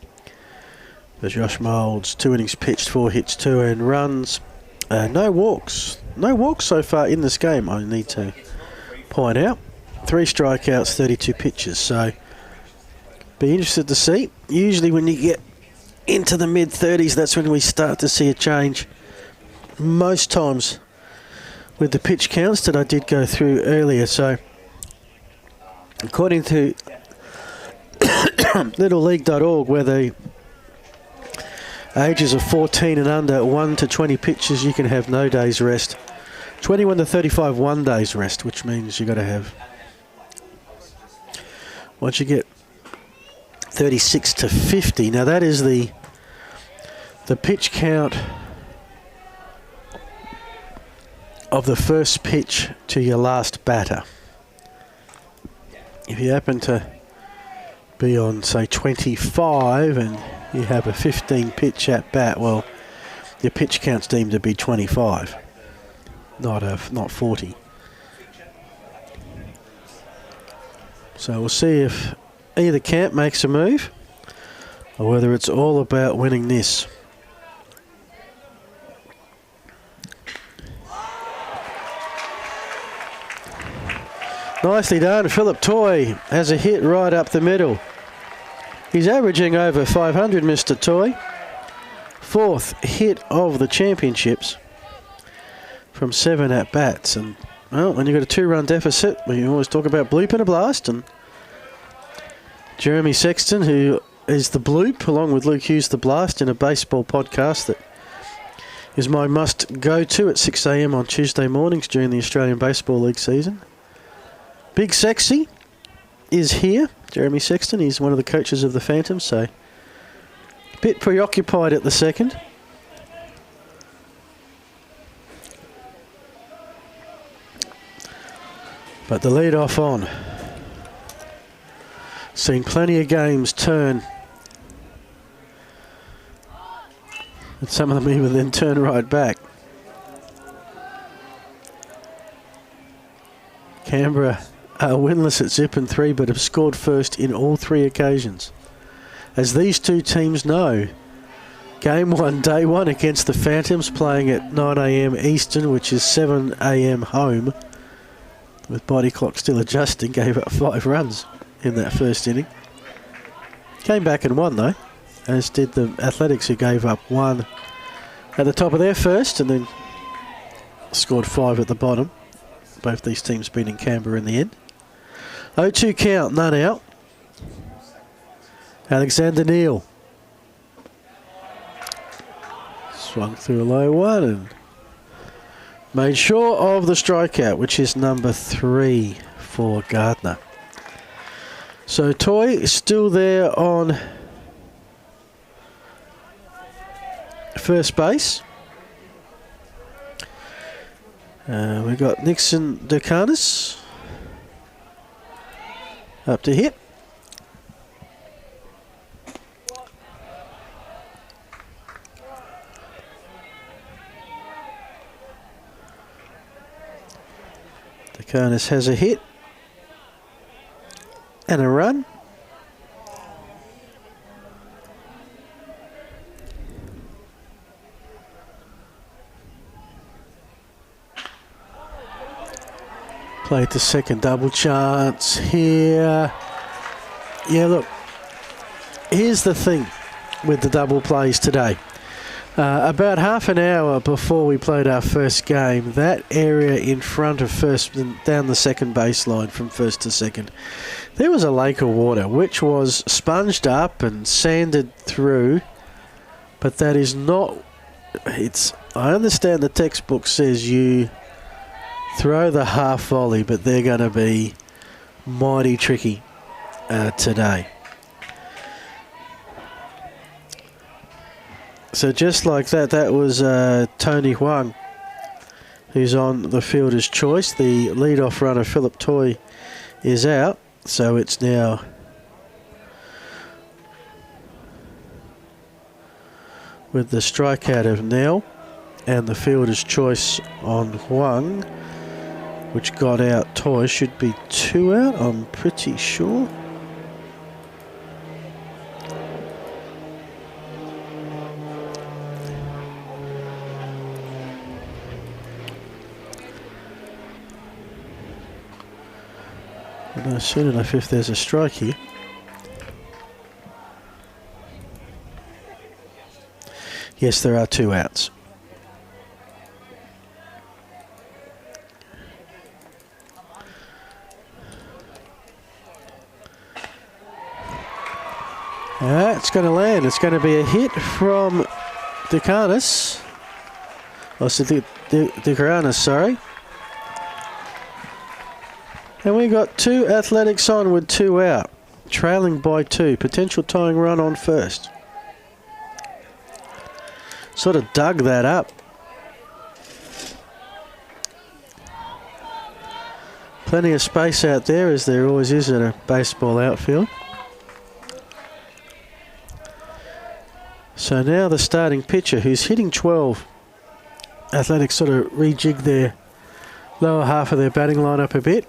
For Josh Moulds, 2 innings pitched, 4 hits, 2 earned runs, no walks. No walks so far in this game, I need to point out. 3 strikeouts, 32 pitches. So, be interested to see. Usually when you get into the mid-30s, that's when we start to see a change. Most times with the pitch counts that I did go through earlier. So, according to littleleague.org, where the ages of 14 and under, 1 to 20 pitches, you can have no days rest. 21 to 35, 1 day's rest, which means you've got to have... Once you get 36 to 50, now that is the pitch count of the first pitch to your last batter. If you happen to be on, say, 25 and you have a 15 pitch at bat, well, your pitch count's deemed to be 25, not 40. So we'll see if either camp makes a move or whether it's all about winning this. Nicely done. Philip Toy has a hit right up the middle. He's averaging over 500, Mr. Toy. 4th hit of the championships from 7 at-bats. And, well, when you've got a 2-run deficit, we always talk about bloop and a blast. And Jeremy Sexton, who is the bloop, along with Luke Hughes, the blast, in a baseball podcast that is my must-go-to at 6 a.m. on Tuesday mornings during the Australian Baseball League season. Big Sexy is here. Jeremy Sexton, he's one of the coaches of the Phantoms, so a bit preoccupied at the second. But the lead off on. Seen plenty of games turn. And some of them even then turn right back. Canberra are winless at Zip and 3, but have scored first in all 3 occasions. As these two teams know, Game 1, Day 1 against the Phantoms, playing at 9 a.m. Eastern, which is 7 a.m. home, with body clock still adjusting, gave up 5 runs in that first inning. Came back and won, though, as did the Athletics, who gave up 1 at the top of their first and then scored 5 at the bottom. Both these teams beating Canberra in the end. 0-2 count, none out. Alexander Neal. Swung through a low one and made sure of the strikeout, which is number 3 for Gardner. So Toy is still there on first base. We've got Nixon Ducanis up to hit. Ducanis has a hit and a run. Played the second double chance here. Yeah, look, here's the thing with the double plays today. About half an hour before we played our first game, that area in front of first and down the second baseline from first to second, there was a lake of water which was sponged up and sanded through, but that is not, I understand the textbook says you throw the half volley, but they're going to be mighty tricky today. So just like that, that was Tony Huang, who's on the fielder's choice. The leadoff runner, Philip Toy, is out. So it's now with the strikeout of Nell and the fielder's choice on Huang, which got out Toy, should be 2 out, I'm pretty sure. Soon enough, if there's a strike here. Yes, there are 2 outs. It's going to land. It's going to be a hit from Ducanis. Oh, so Ducanis, sorry. And we got 2 Athletics on with 2 out. Trailing by 2. Potential tying run on first. Sort of dug that up. Plenty of space out there, as there always is in a baseball outfield. So now the starting pitcher, who's hitting 12. Athletics sort of rejig their lower half of their batting lineup a bit.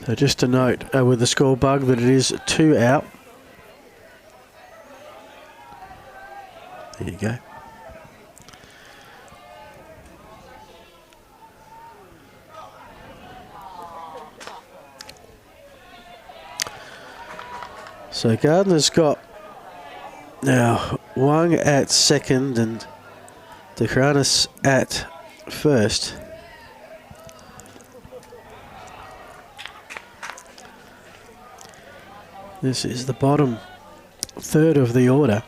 So just a note with the score bug that it is 2 out. There you go. So Gardner's got now Wang at second and DeCranis at first. This is the bottom third of the order.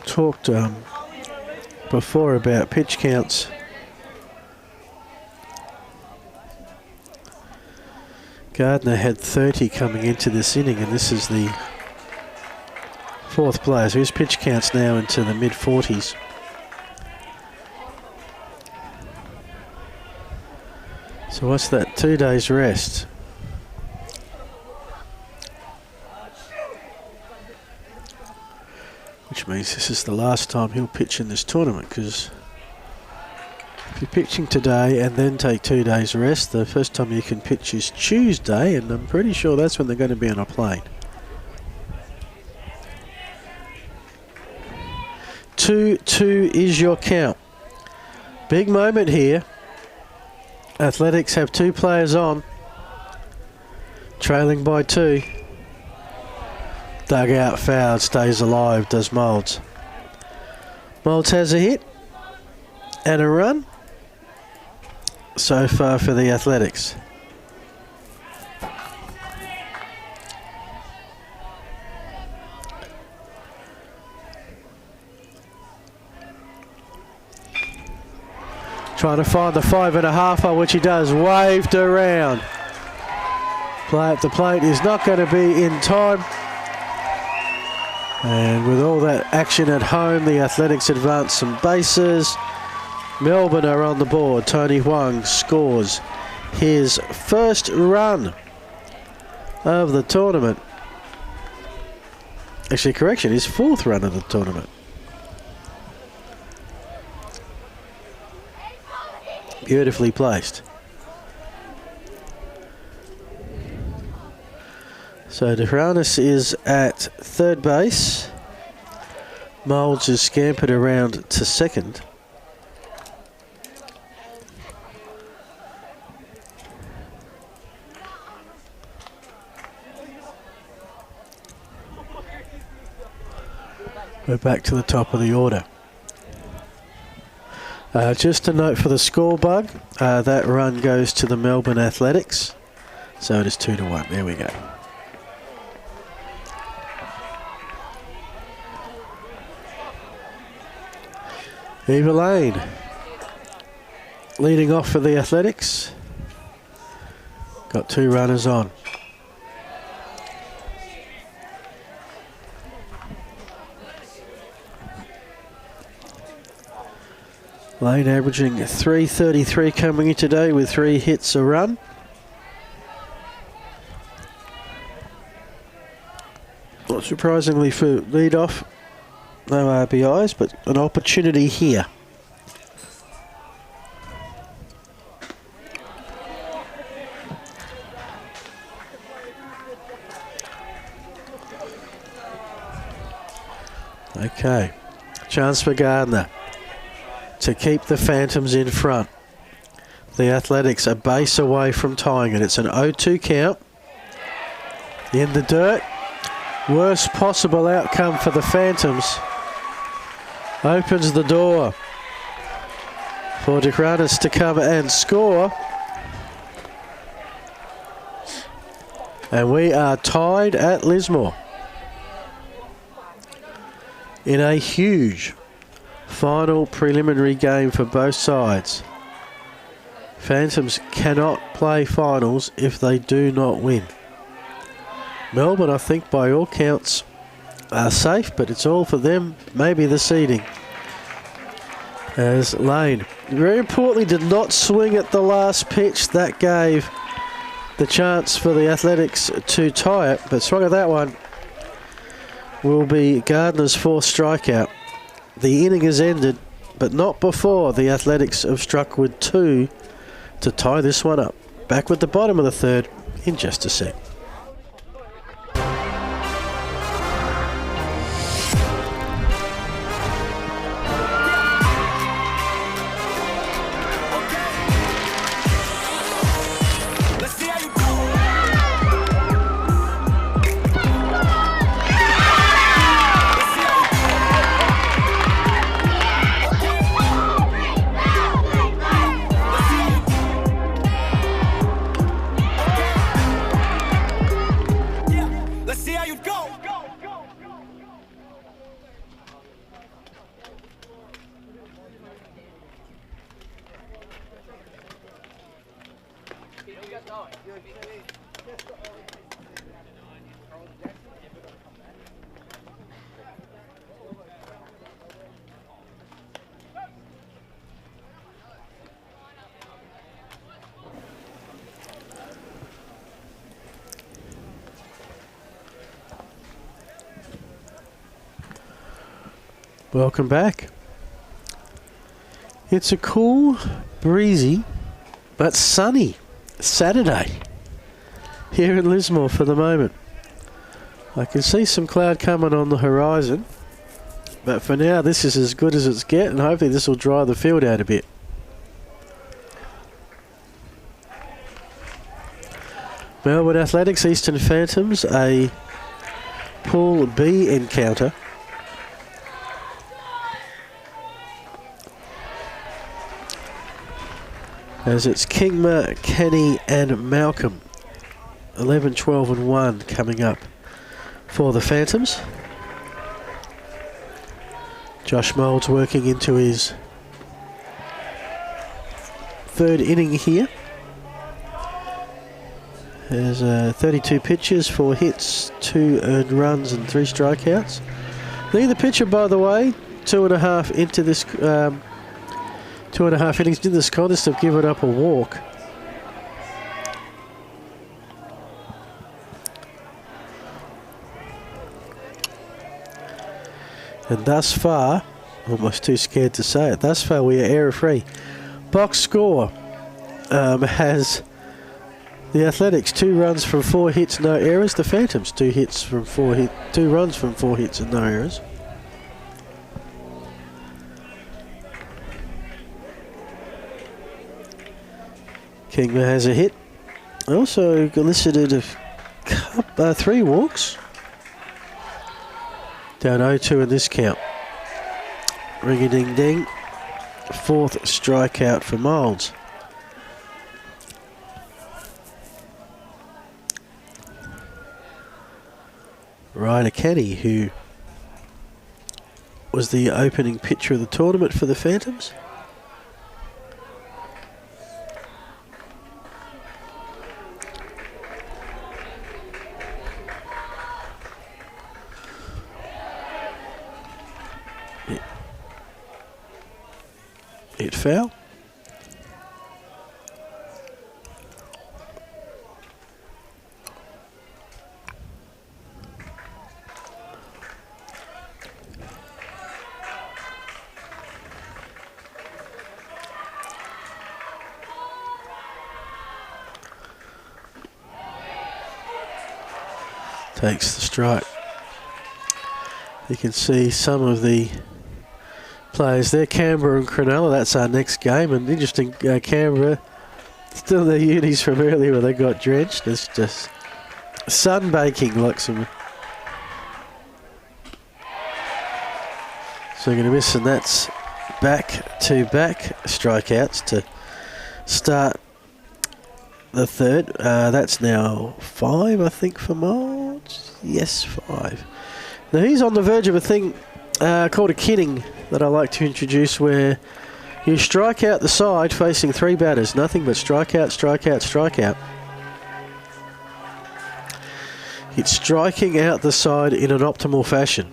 Talked before about pitch counts. Gardner had 30 coming into this inning, and this is the 4th player. So his pitch counts now into the mid-40s. So what's that? 2 days rest. Which means this is the last time he'll pitch in this tournament, because if you're pitching today and then take 2 days rest, the first time you can pitch is Tuesday, and I'm pretty sure that's when they're going to be on a plane. 2-2 is your count. Big moment here. Athletics have 2 players on, trailing by 2. Dugout fouled, stays alive, does Moulds. Moulds has a hit and a run so far for the Athletics. Trying to find the 5.5, which he does, waved around. Play at the plate is not going to be in time. And with all that action at home, the Athletics advance some bases. Melbourne are on the board. Tony Huang scores his first run of the tournament. Actually, correction, his 4th run of the tournament. Beautifully placed. So DeCranis is at 3rd base. Moulds is scampered around to 2nd. We're back to the top of the order. Just a note for the score bug. That run goes to the Melbourne Athletics. So it is 2-1. There we go. Eva Lane leading off for the Athletics. Got 2 runners on. Lane averaging 333 coming in today with 3 hits a run. Not surprisingly for lead off. No RBIs, but an opportunity here. Okay, chance for Gardner to keep the Phantoms in front. The Athletics a base away from tying it. It's an 0-2 count. In the dirt. Worst possible outcome for the Phantoms. Opens the door for DeCranis to come and score. And we are tied at Lismore. in a huge final preliminary game for both sides. Phantoms cannot play finals if they do not win. Melbourne, I think, by all counts, are safe, but it's all for them. Maybe the seeding. As Lane, very importantly, did not swing at the last pitch. That gave the chance for the Athletics to tie it, but swung at that one will be Gardner's fourth strikeout. The inning has ended, but not before the Athletics have struck with 2 to tie this one up. Back with the bottom of the third in just a sec. Welcome back. It's a cool, breezy, but sunny Saturday here in Lismore for the moment. I can see some cloud coming on the horizon, but for now this is as good as it's get, and hopefully this will dry the field out a bit. Melbourne Athletics, Eastern Phantoms, a Pool B encounter. As it's Kingma, Kenny and Malcolm. 11, 12 and 1 coming up for the Phantoms. Josh Moulds working into his third inning here. There's 32 pitches, 4 hits, 2 earned runs and 3 strikeouts. Neither pitcher, by the way, 2.5 into this 2.5 innings in this contest have given up a walk. And thus far, almost too scared to say it, thus far we are error-free. Box score has the Athletics 2 runs from 4 hits, no errors. The Phantoms 2 runs from 4 hits and no errors. Kingma has a hit. Also elicited 3 walks. Down 0-2 in this count. Ring-a-ding-ding. 4th strikeout for Moulds. Ryder Kenny, who was the opening pitcher of the tournament for the Phantoms. Hit foul. Takes the strike. You can see some of the players there, Canberra and Cronulla. That's our next game. And interesting, Canberra, still their unis from earlier where they got drenched. It's just sunbaking like some. So we're going to miss, and that's back-to-back strikeouts to start the third. That's now 5, I think, for Moulds. Yes, 5. Now he's on the verge of a thing called a kitting that I like to introduce, where you strike out the side facing 3 batters. Nothing but strike out, strike out, strike out. It's striking out the side in an optimal fashion.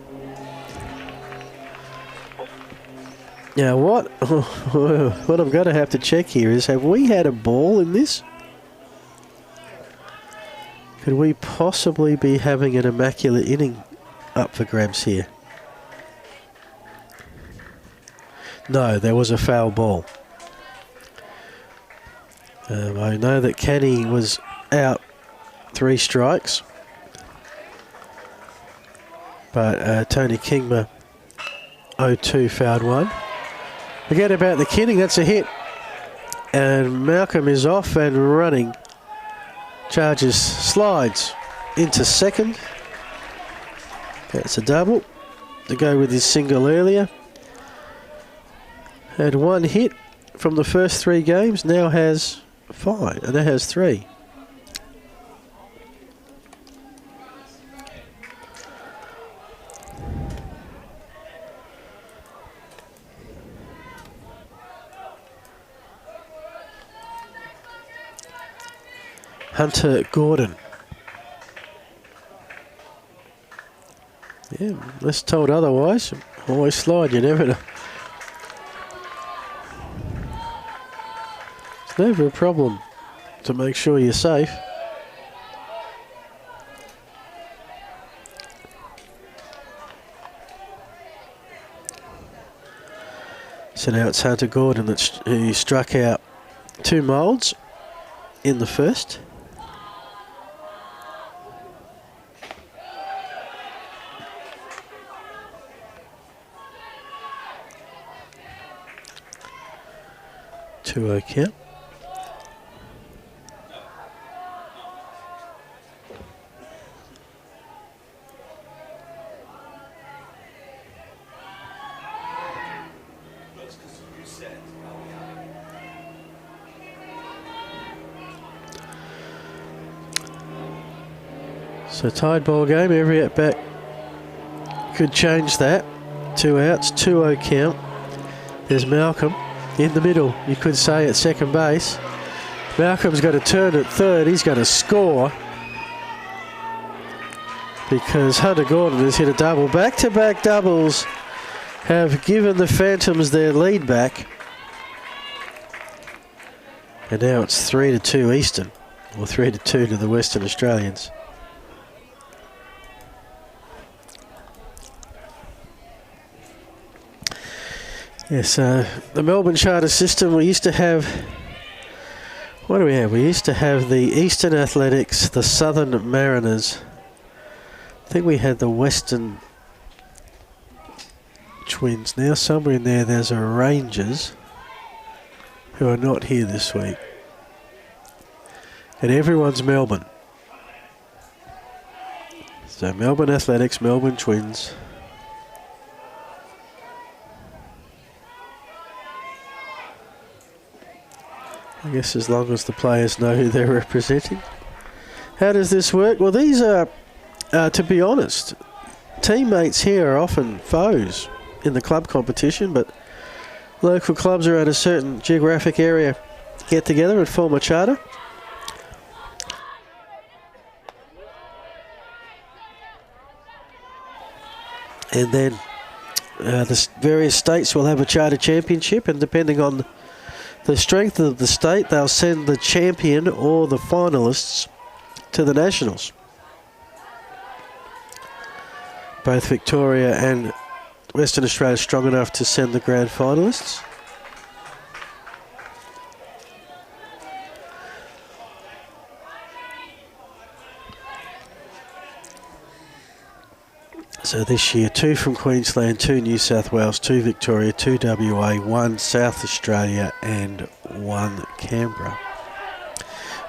Now what I'm going to have to check here is, have we had a ball in this? Could we possibly be having an immaculate inning up for grabs here? No, there was a foul ball. I know that Kenny was out 3 strikes. But Tony Kingma 0-2 fouled 1. Forget about the kitting, that's a hit. And Malcolm is off and running. Charges, slides into second. That's a double to go with his single earlier. Had 1 hit from the first 3 games, now has 5, and now has 3. Hunter Gordon. Yeah, unless told otherwise, always slide, you never know. It's never a problem to make sure you're safe. So now it's Hunter Gordon who struck out 2 moulds in the first. Count. So tied ball game, every at bat could change that. 2 outs, 2-0 count. There's Malcolm in the middle, you could say, at second base. Malcolm's got to turn at third. He's going to score because Hunter Gordon has hit a double. Back-to-back doubles have given the Phantoms their lead back. And now it's 3-2 Eastern, or 3-2 to the Western Australians. Yes, the Melbourne charter system, we used to have, what do we have? We used to have the Eastern Athletics, the Southern Mariners. I think we had the Western Twins. Now somewhere in there, there's a Rangers who are not here this week. And everyone's Melbourne. So Melbourne Athletics, Melbourne Twins. I guess as long as the players know who they're representing. How does this work? Well, these are, to be honest, teammates here are often foes in the club competition, but local clubs around a certain geographic area get together and form a charter. And then the various states will have a charter championship, and depending on the strength of the state, they'll send the champion or the finalists to the Nationals. Both Victoria and Western Australia are strong enough to send the grand finalists. So this year, 2 from Queensland, 2 New South Wales, 2 Victoria, 2 WA, 1 South Australia and 1 Canberra.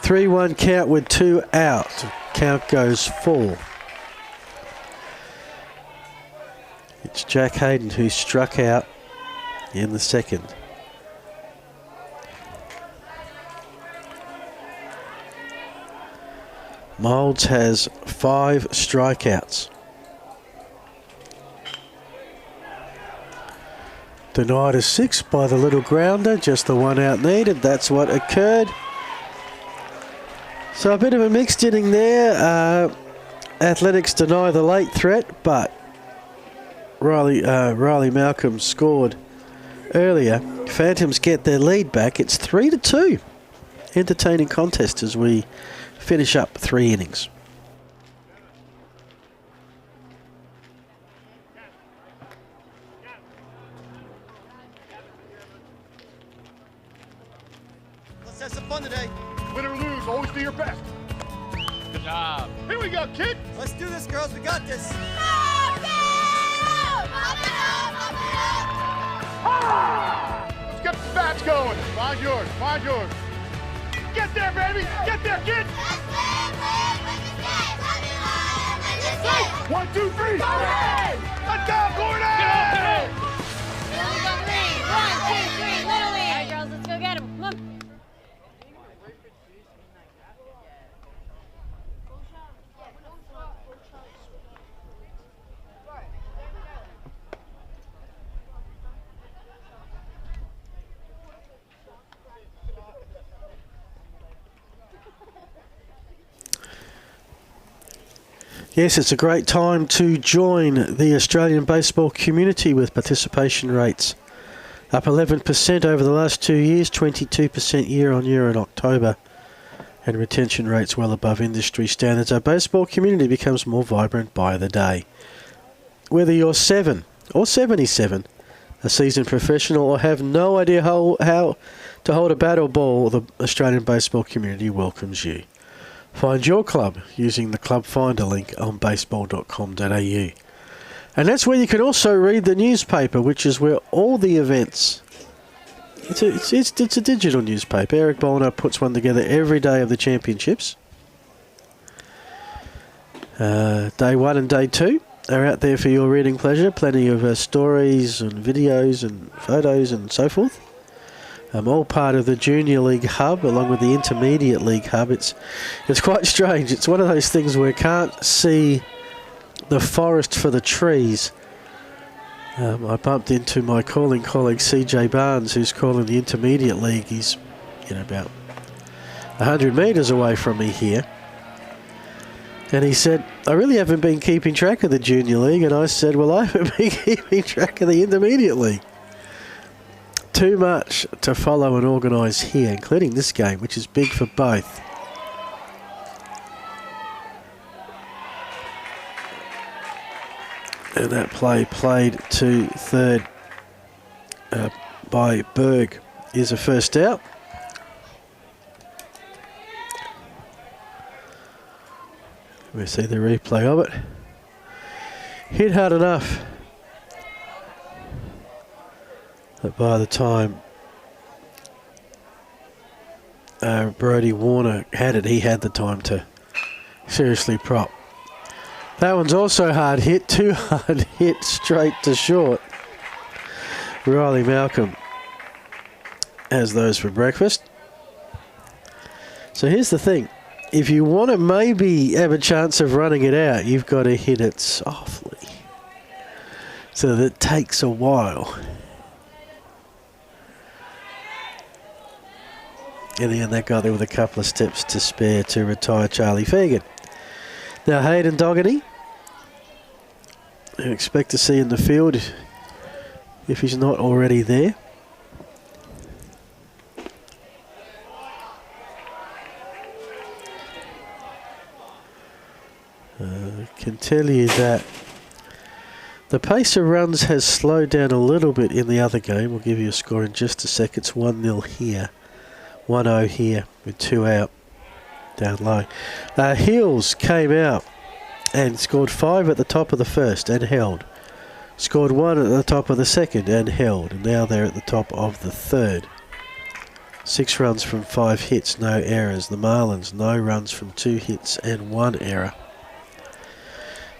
3-1 count with 2 out. Count goes 4. It's Jack Hayden who struck out in the second. Moulds has 5 strikeouts. Denied a 6 by the little grounder, just the one out needed. That's what occurred. So a bit of a mixed inning there. Athletics deny the late threat, but Riley Malcolm scored earlier. Phantoms get their lead back. It's 3-2. Entertaining contest as we finish up 3 innings. Let's have some fun today. Win or lose, always do your best. Good job. Here we go, kid. Let's do this, girls. We got this. Let's get the bats going. Find yours. Find yours. Get there, baby. Get there, kid. 1, 2, 3. Let's go, Gordon. Little League on 3. 1, 2, 3. Little League. All right, girls, let's go get him. Come on. Yes, it's a great time to join the Australian baseball community with participation rates up 11% over the last 2 years, 22% year on year in October, and retention rates well above industry standards. Our baseball community becomes more vibrant by the day. Whether you're 7 or 77, a seasoned professional, or have no idea how to hold a bat or ball, the Australian baseball community welcomes you. Find your club using the Club Finder link on baseball.com.au. And that's where you can also read the newspaper, which is where all the events... It's a digital newspaper. Eric Bolner puts one together every day of the championships. Day 1 and Day 2 are out there for your reading pleasure. Plenty of stories and videos and photos and so forth. All part of the Junior League Hub, along with the Intermediate League Hub. It's quite strange. It's one of those things where you can't see the forest for the trees. I bumped into my calling colleague CJ Barnes, who's calling the Intermediate League. He's about 100 metres away from me here. And he said, I really haven't been keeping track of the Junior League. And I said, well, I haven't been keeping track of the Intermediate League. Too much to follow and organise here, including this game, which is big for both. And that play played to third by Berg is a first out. We see the replay of it. Hit hard enough. But by the time Brodie Warner had it, he had the time to seriously prop. That one's also hard hit, too hard hit straight to short. Riley Malcolm has those for breakfast. So here's the thing. If you want to maybe have a chance of running it out, you've got to hit it softly. So that it takes a while. And then that guy there with a couple of steps to spare to retire Charlie Fagan. Now Hayden Doggedy, I expect to see in the field if he's not already there. Can tell you that the pace of runs has slowed down a little bit in the other game. We'll give you a score in just a sec. It's 1-0 here. 1-0 here with 2 out down low. Hills came out and scored 5 at the top of the first and held. Scored 1 at the top of the second and held. And now they're at the top of the third. 6 runs from 5 hits, no errors. The Marlins, no runs from 2 hits and 1 error.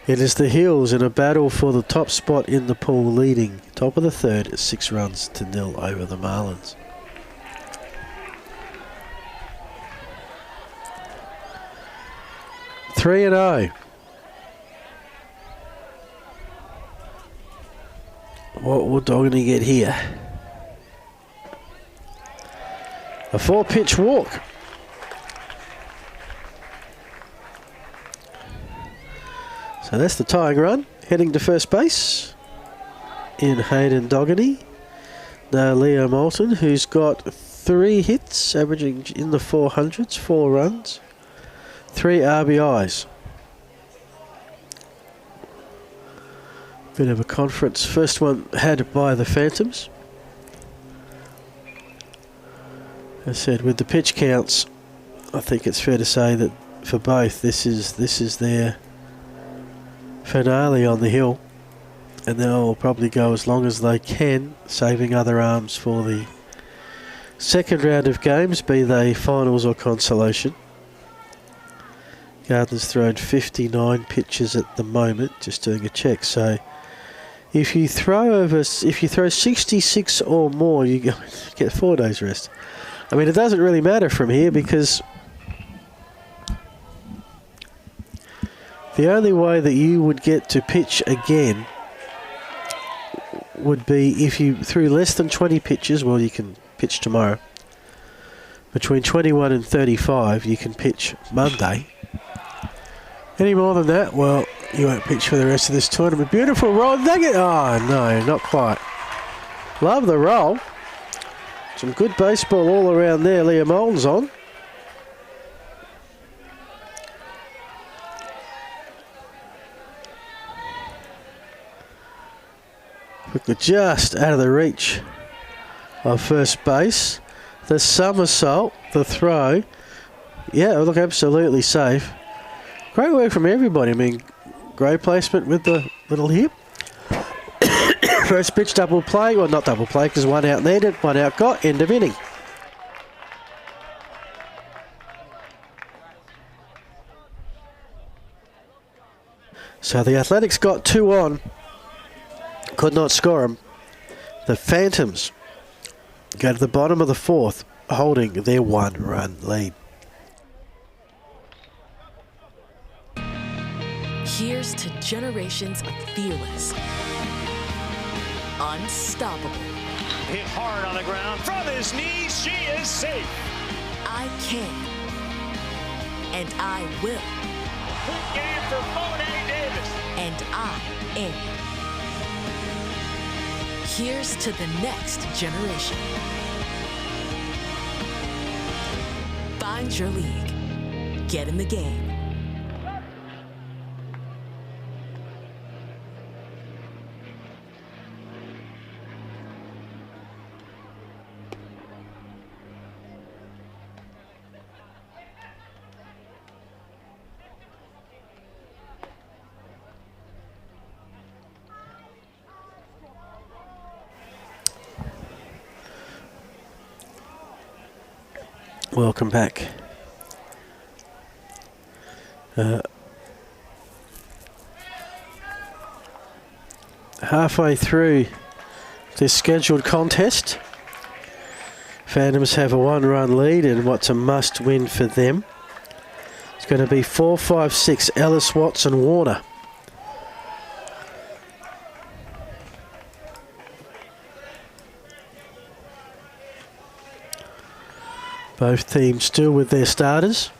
It is the Hills in a battle for the top spot in the pool, leading top of the third at 6 runs to 0 over the Marlins. Three and 0. What will Doggany get here? A 4-pitch walk. So that's the tying run. Heading to first base in Hayden Doggany. Now Leo Moulton, who's got 3 hits, averaging in the 400s, 4 runs, 3 RBIs. Bit of a conference. First one had by the Phantoms. As I said, with the pitch counts, I think it's fair to say that for both, this is their finale on the hill, and they'll probably go as long as they can, saving other arms for the second round of games, be they finals or consolation. Gardner's thrown 59 pitches at the moment, just doing a check. So if you throw 66 or more, you get 4 days rest. I mean, it doesn't really matter from here because the only way that you would get to pitch again would be if you threw less than 20 pitches. Well, you can pitch tomorrow. Between 21 and 35, you can pitch Monday. Any more than that, well, you won't pitch for the rest of this tournament. Beautiful roll. Nugget. Oh, no, not quite. Love the roll. Some good baseball all around there. Liam Moulton's on. Quickly just out of the reach of first base. The somersault, the throw. Yeah, look, absolutely safe. Great work from everybody. I mean, great placement with the little hip. First pitch double play, well, not double play because 1 out needed, 1 out got, end of inning. So the Athletics got 2 on, could not score them. The Phantoms go to the bottom of the 4th, holding their 1-run lead. Here's to generations of fearless, unstoppable. Hit hard on the ground. From his knees, she is safe. I can. And I will. Big game for Monet Davis. And I am. Here's to the next generation. Find your league. Get in the game. Welcome back. Halfway through this scheduled contest, Phantoms have a 1-run lead and what's a must win for them. It's going to be 4, 5, 6, Ellis, Watson, Warner. Both teams still with their starters.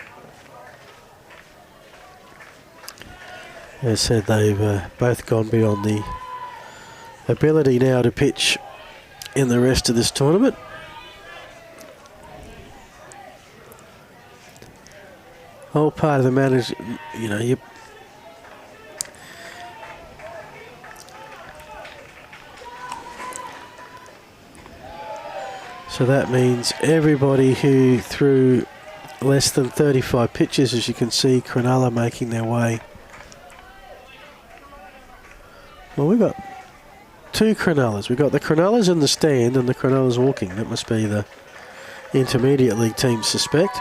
As I said, they've both gone beyond the ability now to pitch in the rest of this tournament. Whole part of the manager, you know, so that means everybody who threw less than 35 pitches, as you can see, Cronulla making their way. Well, we've got 2 Cronullas. We've got the Cronullas in the stand and the Cronullas walking. That must be the intermediate league team, suspect.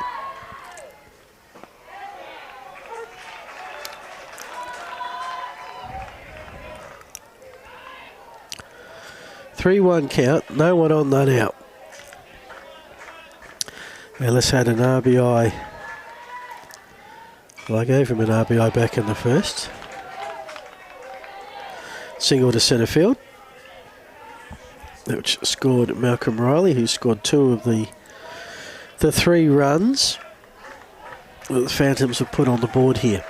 Three-one count, no one on, none out. Ellis had an RBI. Well, I gave him an RBI back in the first. Single to centre field. which scored Malcolm Riley, who scored 2 of the 3 runs that the Phantoms have put on the board here.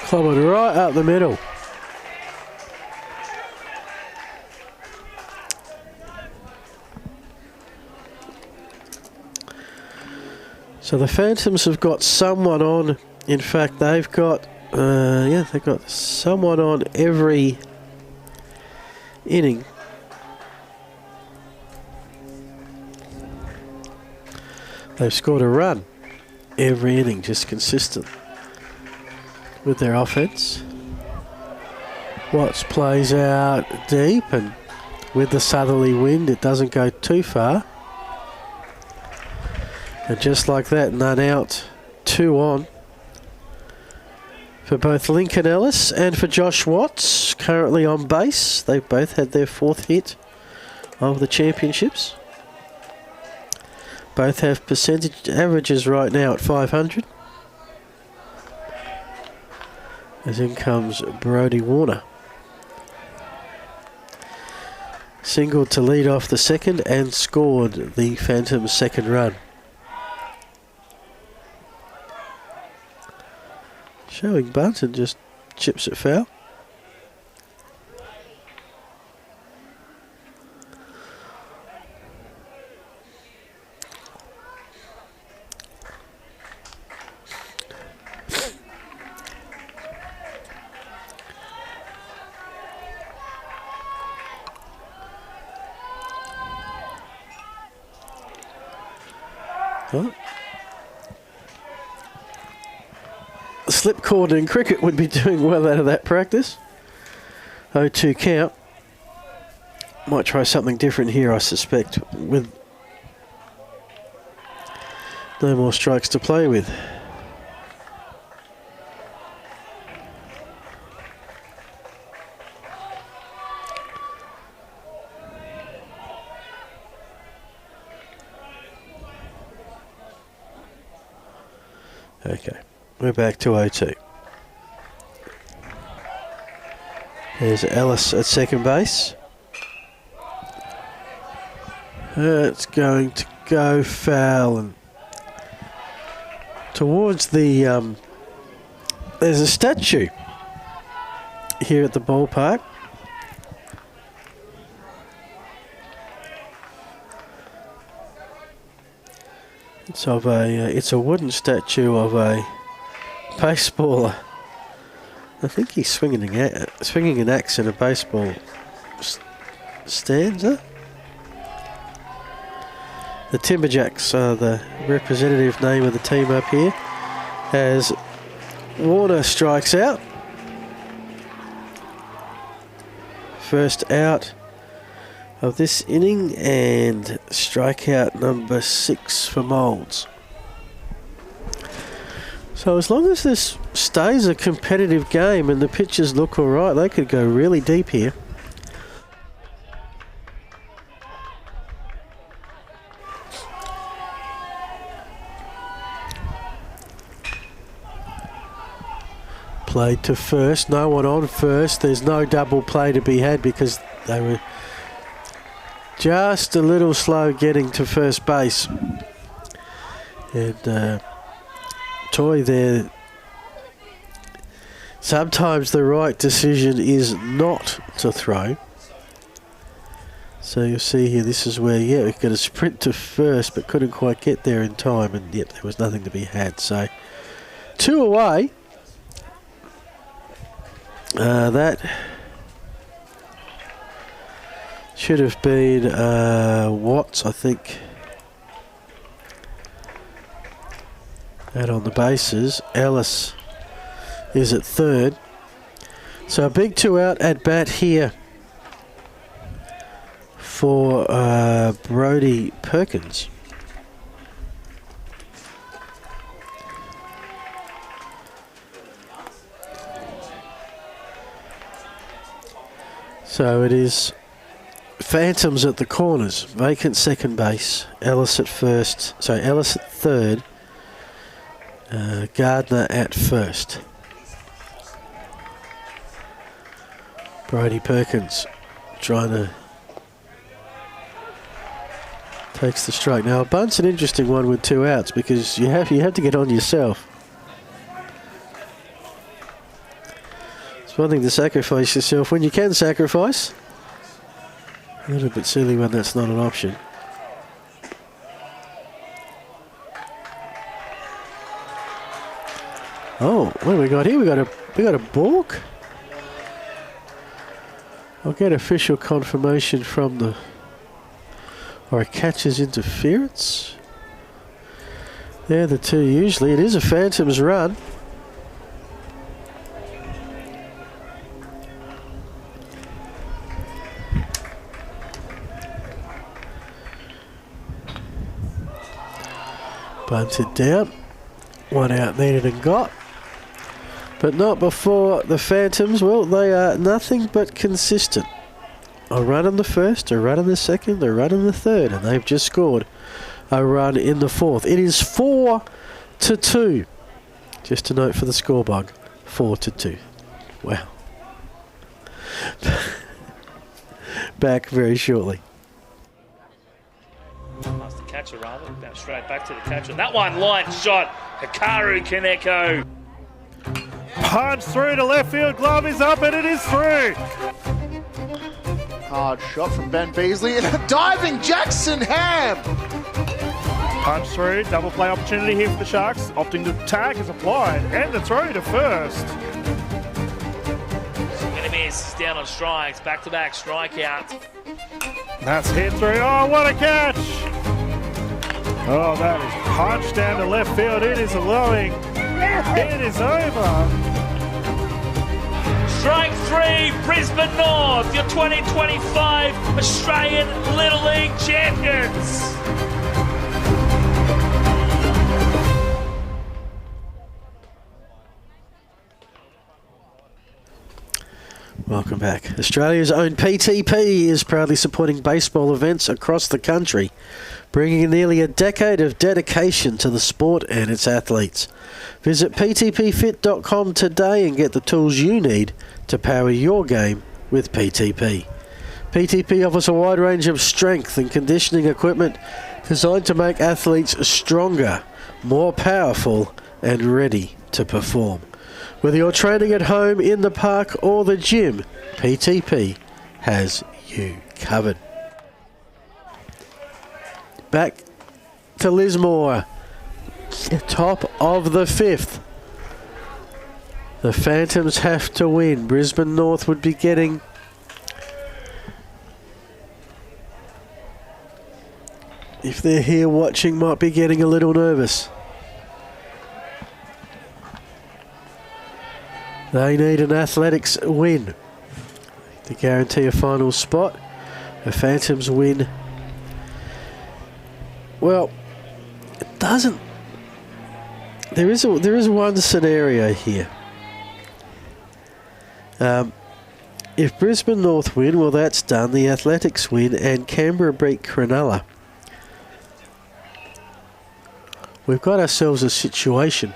Clobbered right up the middle. So the Phantoms have got someone on. In fact, they've got they've got someone on every inning. They've scored a run every inning, just consistent with their offense. Watts plays out deep, and with the southerly wind, it doesn't go too far. And just like that, none out, 2 on for both Lincoln Ellis and for Josh Watts, currently on base. They've both had their 4th hit of the championships. Both have percentage averages right now at 500. As in comes Brodie Warner. Singled to lead off the second and scored the Phantom's 2nd run. Showing bunt and just chips it foul. Huh? Slip cord in cricket would be doing well out of that practice. 0-2 count. Might try something different here, I suspect, with no more strikes to play with. Okay. We're back to 0-2. There's Ellis at second base. It's going to go foul and towards the there's a statue here at the ballpark. It's a wooden statue of a baseballer. I think he's swinging an axe in a baseball stanza. The Timberjacks are the representative name of the team up here. As Warner strikes out. First out of this inning, and strikeout number 6 for Moulds. So as long as this stays a competitive game and the pitches look alright, they could go really deep here. Played to first, no one on first. There's no double play to be had because they were just a little slow getting to first base. And Toy there, sometimes the right decision is not to throw. So you'll see here, this is where, we got a sprint to first, but couldn't quite get there in time, and yet there was nothing to be had. So 2 away. That should have been Watts, I think. Out on the bases. Ellis is at third. So a big 2 out at bat here for Brodie Perkins. So it is Phantoms at the corners, vacant second base, Ellis at first, Ellis at third, Gardner at first. Brody Perkins trying to takes the strike. Now a bunt's an interesting one with 2 outs because you have to get on yourself. It's one thing to sacrifice yourself when you can sacrifice. A little bit silly when that's not an option. Oh, what do we got here? We got a balk. I'll get official confirmation from the, or a catcher's interference. They're the two usually. It is a Phantoms run. Bunted down. 1 out needed and got. But not before the Phantoms. Well, they are nothing but consistent. A run in the first, a run in the second, a run in the third, and they've just scored a run in the fourth. It is 4-2. Just a note for the score bug. 4-2. Wow. Back very shortly. Past the catcher rather, bounce straight back to the catcher. That one line shot. Hikaru Kaneko. Punch through to left field, glove is up and it is through. Hard shot from Ben Beasley and a diving Jackson Ham. Punch through, double play opportunity here for the Sharks. Opting to tag is applied and the throw to first. Gonna miss, down on strikes, back-to-back strikeouts. That's hit through, oh what a catch! Oh that is punched down to left field, it is allowing. It is over. Strike 3, Brisbane North, your 2025 Australian Little League champions. Welcome back. Australia's own PTP is proudly supporting baseball events across the country, bringing in nearly a decade of dedication to the sport and its athletes. Visit ptpfit.com today and get the tools you need to power your game with PTP. PTP offers a wide range of strength and conditioning equipment designed to make athletes stronger, more powerful, and ready to perform. Whether you're training at home, in the park, or the gym, PTP has you covered. Back to Lismore. Top of the 5th. The Phantoms have to win. Brisbane North would be getting if they're here watching, might be getting a little nervous. They need an athletics win to guarantee a final spot. The Phantoms win. Well, it doesn't. There is one scenario here. If Brisbane North win, well that's done. The Athletics win and Canberra beat Cronulla. We've got ourselves a situation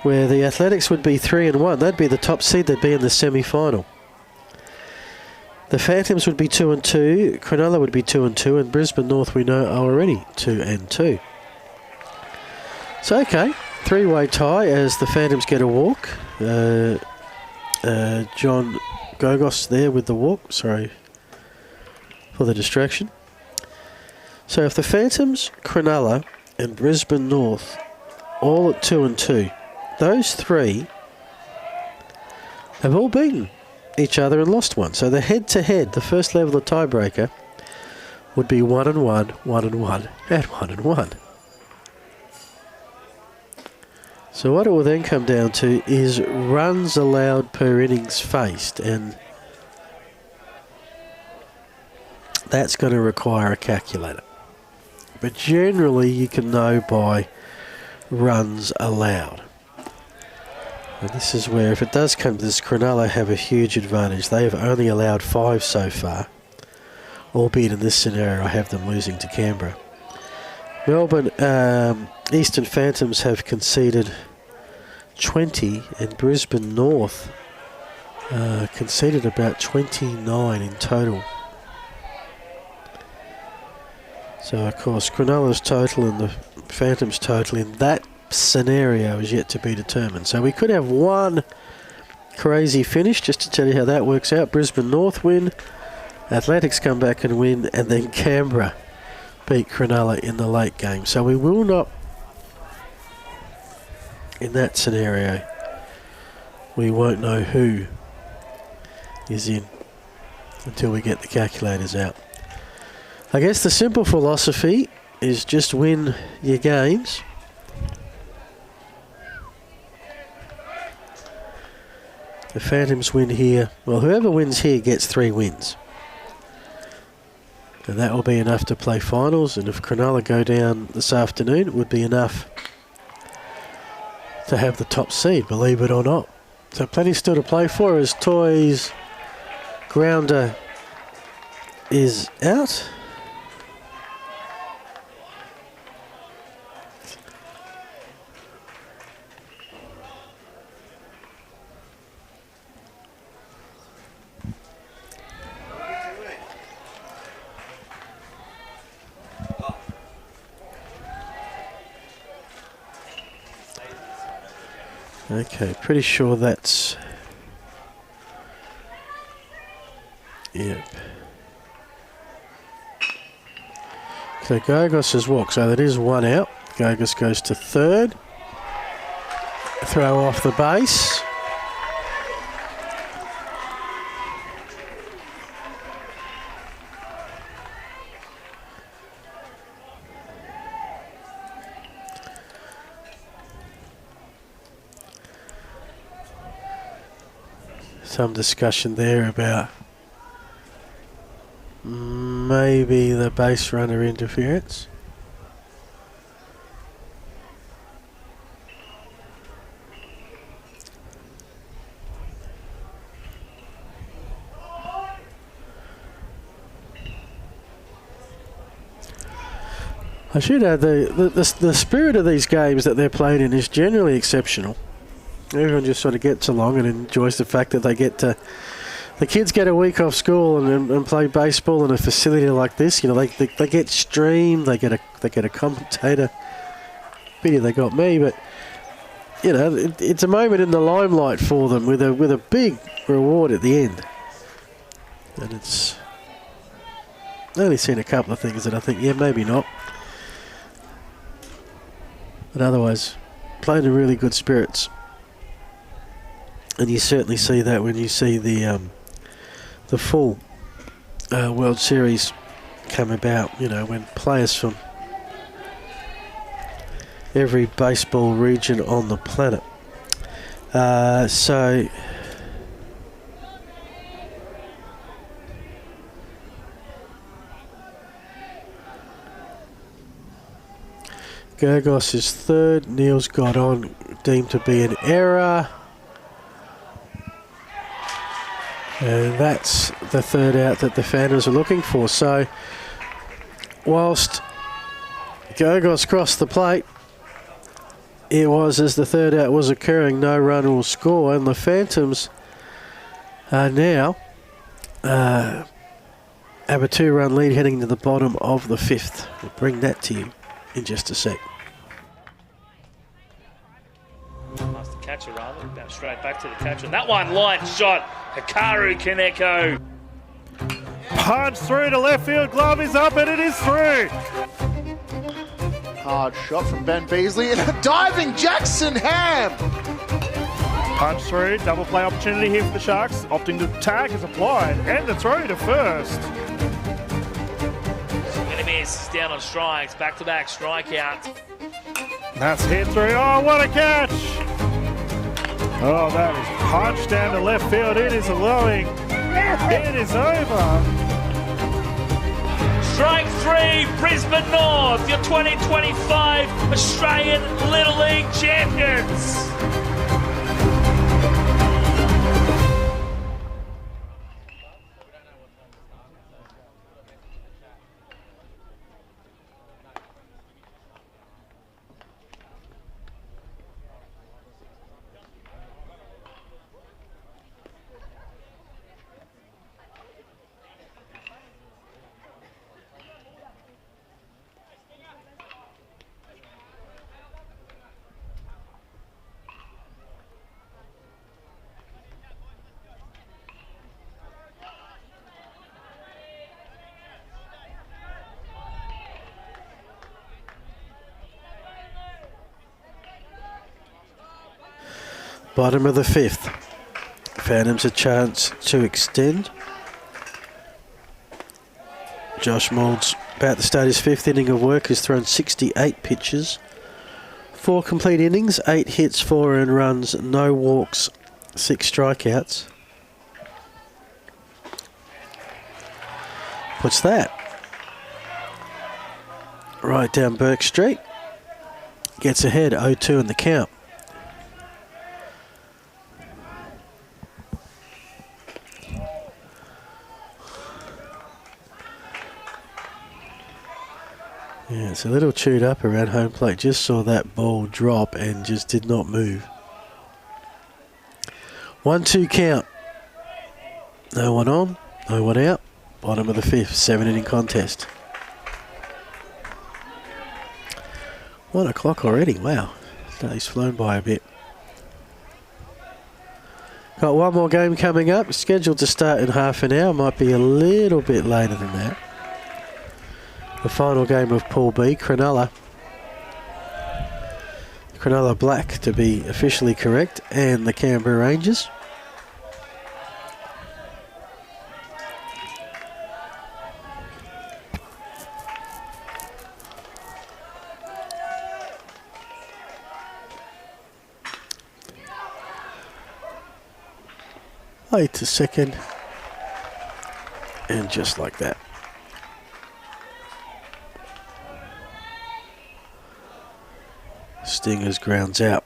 where the Athletics would be 3-1. They'd be the top seed. They'd be in the semi-final. The Phantoms would be 2-2. Cronulla would be 2-2, and Brisbane North we know are already 2-2. So okay, 3-way tie as the Phantoms get a walk. John Gogos there with the walk. Sorry for the distraction. So if the Phantoms, Cronulla, and Brisbane North all at 2-2, those three have all beaten each other and lost one. So the head-to-head, the first level of tiebreaker, would be 1-1, 1-1, and 1-1. So what it will then come down to is runs allowed per innings faced, and that's going to require a calculator. But generally you can know by runs allowed. And this is where, if it does come to this, Cronulla have a huge advantage. They have only allowed 5 so far, albeit in this scenario I have them losing to Canberra. Melbourne Eastern Phantoms have conceded 20, and Brisbane North conceded about 29 in total. So, of course, Cronulla's total and the Phantoms' total in that scenario is yet to be determined. So we could have one crazy finish, just to tell you how that works out. Brisbane North win, Athletics come back and win, and then Canberra beat Cronulla in the late game. So we will not, in that scenario, we won't know who is in until we get the calculators out. I guess the simple philosophy is just win your games. The Phantoms win here. Well, whoever wins here gets 3 wins. And that will be enough to play finals. And if Cronulla go down this afternoon, it would be enough to have the top seed, believe it or not. So plenty still to play for as Toys Grounder is out. Okay, pretty sure that's... Yep. So Gogos has walked, so that is 1 out. Gogos goes to 3rd. Throw off the base. Some discussion there about maybe the base runner interference. I should add the spirit of these games that they're played in is generally exceptional. Everyone just sort of gets along and enjoys the fact that they get to... The kids get a week off school and play baseball in a facility like this. You know, they get streamed, they get a commentator. Pity they got me, but you know, it's a moment in the limelight for them with a big reward at the end. And it's... I've only seen a couple of things that I think, yeah, maybe not. But otherwise, played in really good spirits. And you certainly see that when you see the full World Series come about, you know, when players from every baseball region on the planet. So Gogos is 3rd. Neil's got on, deemed to be an error. And that's the 3rd out that the Phantoms are looking for. So, whilst Gogos crossed the plate, it was, as the 3rd out was occurring, no run will score. And the Phantoms are now have a 2-run lead heading to the bottom of the 5th. We'll bring that to you in just a sec. Past the catcher, rather. Bounce straight back to the catcher. And that one, line shot. Hikaru Kaneko. Punch through to left field. Glove is up and it is through. Hard shot from Ben Beasley and a diving Jackson Ham. Punch through. Double play opportunity here for the Sharks. Opting to tag is applied. And the throw to first. Enemies down on strikes. Back-to-back strikeouts. That's hit through. Oh, what a catch! Oh, that is punched down to left field. It is glowing. It is over. Strike 3, Brisbane North, your 2025 Australian Little League champions. Bottom of the 5th. Phantoms a chance to extend. Josh Mould's about to start his 5th inning of work. Has thrown 68 pitches. 4 complete innings, 8 hits, 4 earned runs, no walks, 6 strikeouts. What's that? Right down Burke Street. Gets ahead 0-2 in the count. Yeah, it's a little chewed up around home plate. Just saw that ball drop and just did not move. 1-2 count. No one on, no one out. Bottom of the 5th, 7-inning contest. 1 o'clock already, wow. Day's flown by a bit. Got one more game coming up, scheduled to start in half an hour. Might be a little bit later than that. The final game of Pool B, Cronulla Black to be officially correct, and the Canberra Rangers. Late to second, and just like that. Stingers grounds out.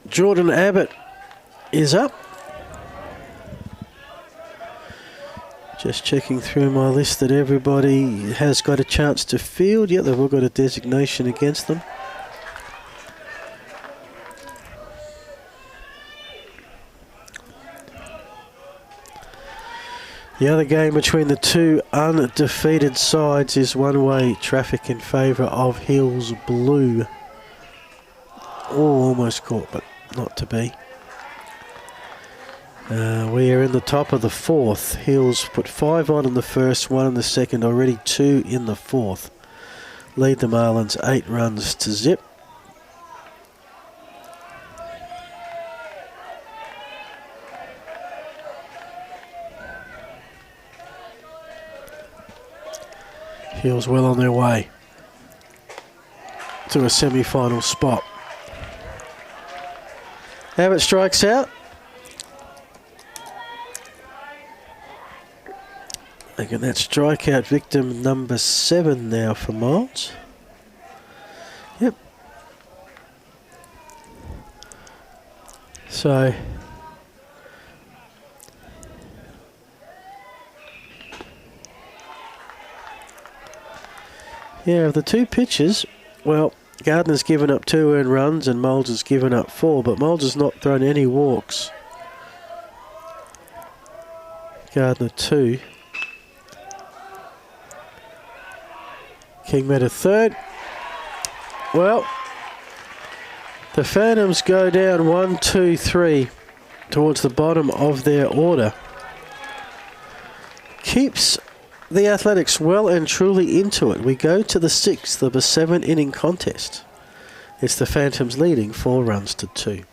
Jordan Abbott is up. Just checking through my list that everybody has got a chance to field. Yeah, they've all got a designation against them. The other game between the two undefeated sides is one-way traffic in favour of Hills Blue. Oh, almost caught, but not to be. We are in the top of the 4th. Hills put 5 on in the first, 1 in the second, already 2 in the 4th. Lead the Marlins 8 runs to zip. Hills well on their way to a semi-final spot. Abbott strikes out. Again, that strikeout victim number 7 now for Miles. Yep. So yeah, of the two pitches, well, Gardner's given up 2 earned runs and Moulds has given up 4, but Moulds has not thrown any walks. Gardner 2. Kingmaker 3rd. Well, the Phantoms go down 1-2-3 towards the bottom of their order. Keeps the Athletics well and truly into it. We go to the 6th of a 7-inning contest. It's the Phantoms leading 4 runs to 2.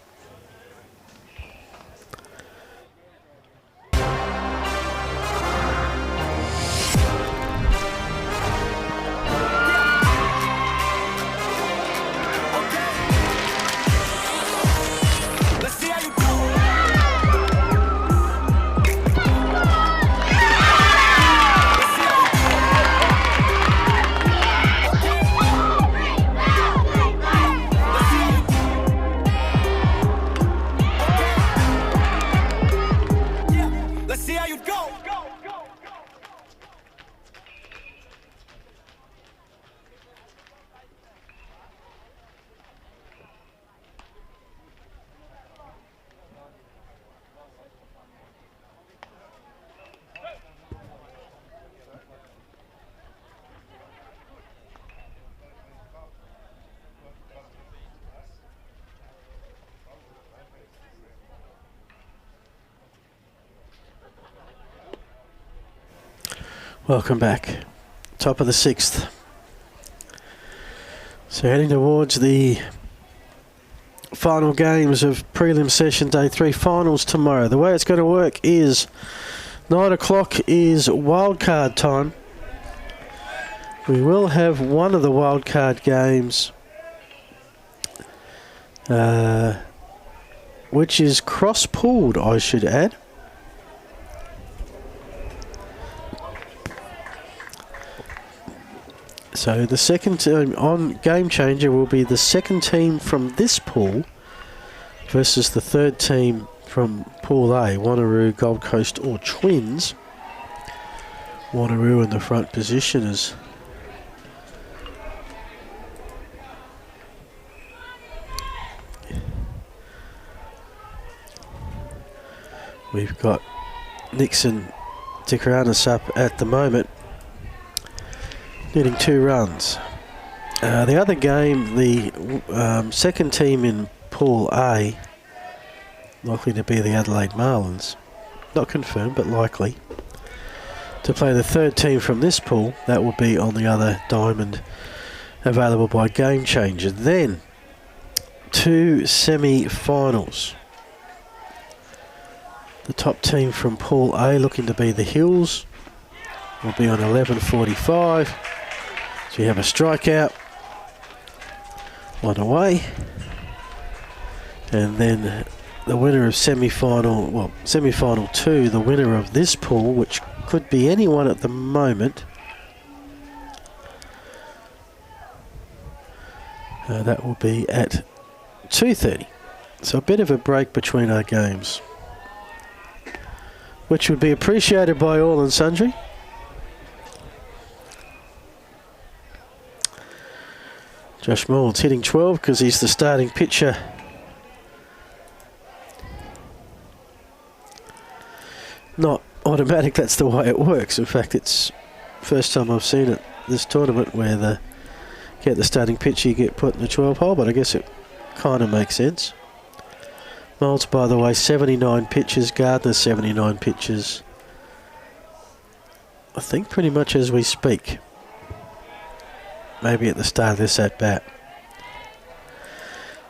Welcome back. Top of the 6th. So heading towards the final games of prelim session day 3. Finals tomorrow. The way it's going to work is 9 o'clock is wildcard time. We will have one of the wildcard games, which is cross-pooled, I should add. So the second team on Game Changer will be the second team from this pool versus the third team from Pool A, Wanneroo, Gold Coast or Twins. Wanneroo in the front position is we've got Nixon Tikaranis up at the moment, needing 2 runs. The other game, the second team in Pool A, likely to be the Adelaide Marlins. Not confirmed, but likely. To play the third team from this pool, that will be on the other diamond available by Game Changer. Then, 2 semi-finals. The top team from Pool A, looking to be the Hills, will be on 11:45. So you have a strikeout, 1 away, and then the winner of semi-final 2, the winner of this pool, which could be anyone at the moment, that will be at 2:30. So a bit of a break between our games, which would be appreciated by all and sundry. Josh Moulds hitting 12 because he's the starting pitcher. Not automatic, that's the way it works. In fact, it's first time I've seen it this tournament where get the starting pitcher, you get put in the 12 hole, but I guess it kind of makes sense. Moulds, by the way, 79 pitches. Gardner, 79 pitches. I think pretty much as we speak. Maybe at the start of this at-bat.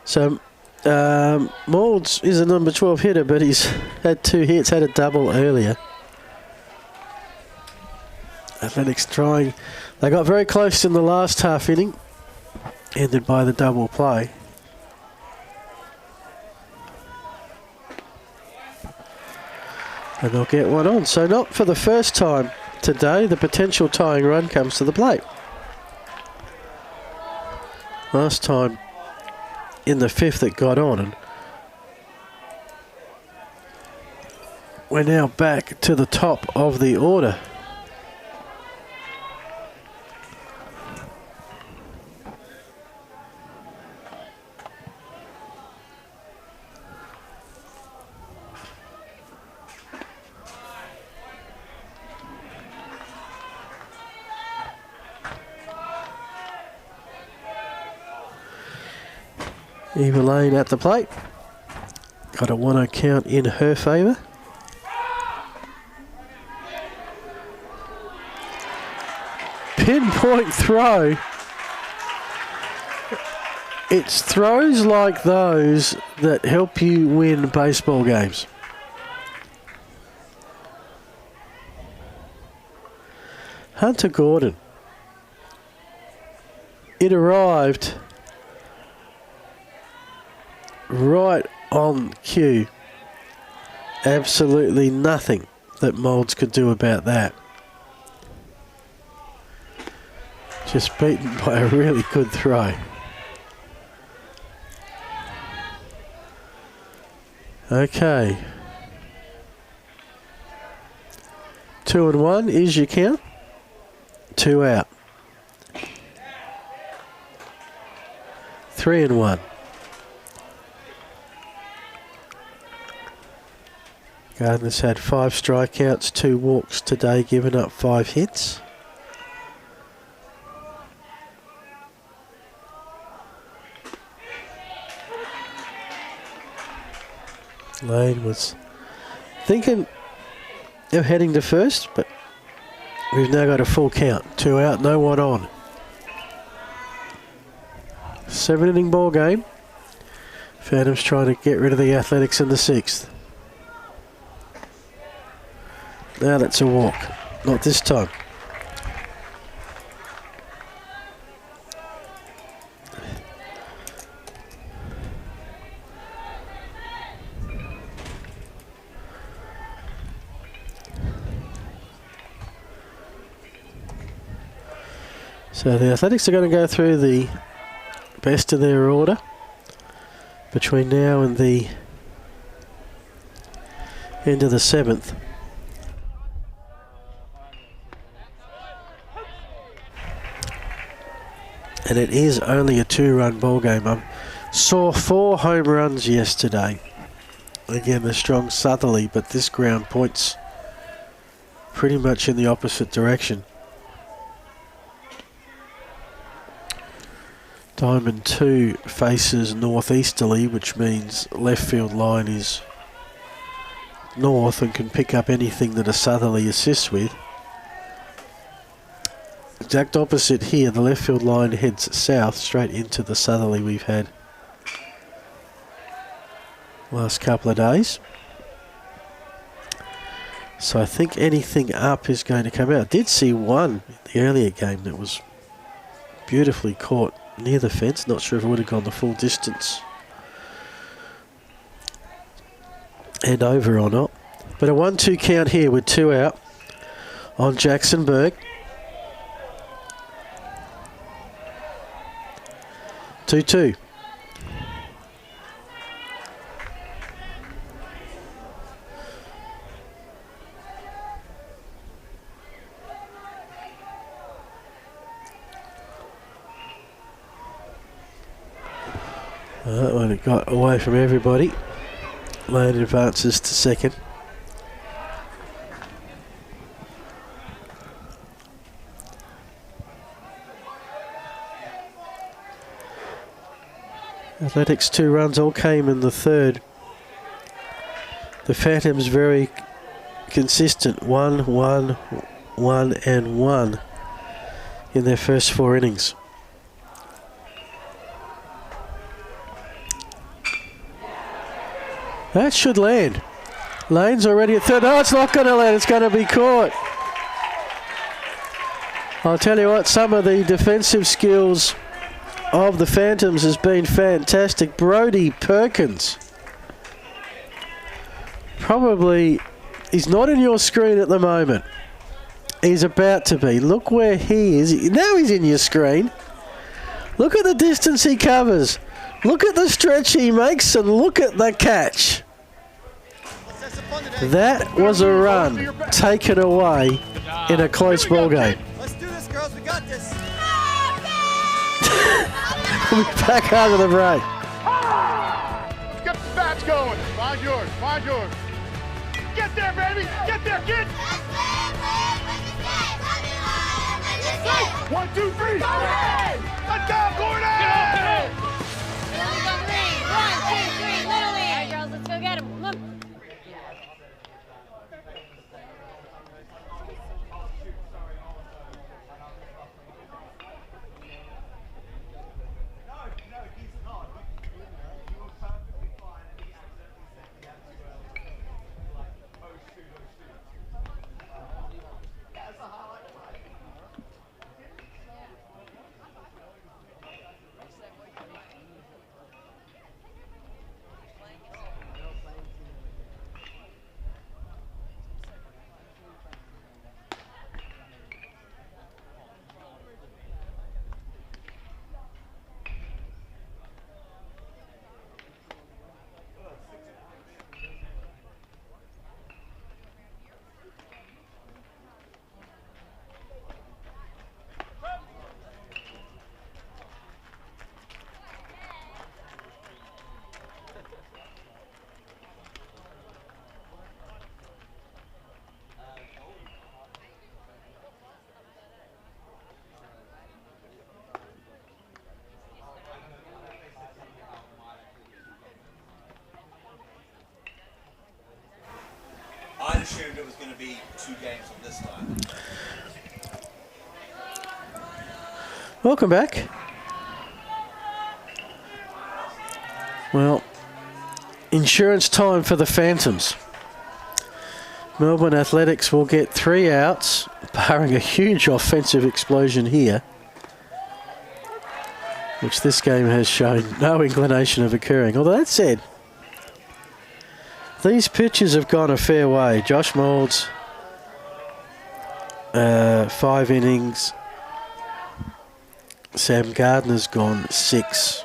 So, Moulds is a number 12 hitter, but he's had 2 hits, had a double earlier. Athletics trying. They got very close in the last half inning. Ended by the double play. And they'll get one on. So not for the first time today, the potential tying run comes to the plate. Last time in the 5th it got on, and we're now back to the top of the order. Eva Lane at the plate. Got a 1-0 count in her favour. Pinpoint throw. It's throws like those that help you win baseball games. Hunter Gordon. It arrived right on cue. Absolutely nothing that Moulds could do about that. Just beaten by a really good throw. Okay. 2-1 is your count. 2 out. 3-1. Gardner's had 5 strikeouts, 2 walks today, given up 5 hits. Lane was thinking of heading to first, but We've now got a full count. 2 out, no one on. 7-inning ball game. Phantoms trying to get rid of the Athletics in the 6th. Now that's a walk. Not this time. So the Athletics are going to go through the best of their order between now and the end of the 7th. And it is only a 2-run ball game. I saw 4 home runs yesterday. Again, a strong southerly, but this ground points pretty much in the opposite direction. Diamond 2 faces northeasterly, which means left field line is north and can pick up anything that a southerly assists with. Exact opposite here, the left field line heads south straight into the southerly we've had last couple of days. So I think anything up is going to come out. I did see one in the earlier game that was beautifully caught near the fence. Not sure if it would have gone the full distance and over or not. But a 1-2 count here with 2 out on Jacksonburg. 2-2. That one got away from everybody. Lane advances to second. Athletics 2 runs all came in the 3rd. The Phantoms very consistent. 1, 1, 1 and 1 in their first 4 innings. That should land. Lane's already at 3rd. No, it's not going to land. It's going to be caught. I'll tell you what, some of the defensive skills of the Phantoms has been fantastic. Brody Perkins. Probably, he's not in your screen at the moment. He's about to be. Look where he is. Now he's in your screen. Look at the distance he covers. Look at the stretch he makes and look at the catch. That was a run taken away in a close ball game. Let's do this, girls. We got this. We'll be back after the break. Let's get the bats going. Find yours. Find yours. Get there, baby. Get there, kid. 1, 2, 3. Let's go, Gordon. Little League on 3. 1, 2, 3. Little League. All right, girls, let's go get him. Come on. I'd assumed it was going to be 2 games on this time. Welcome back. Well, insurance time for the Phantoms. Melbourne Athletics will get 3 outs, barring a huge offensive explosion here, which this game has shown no inclination of occurring. Although that said, these pitches have gone a fair way. Josh Moulds, 5 innings. Sam Gardner's gone 6.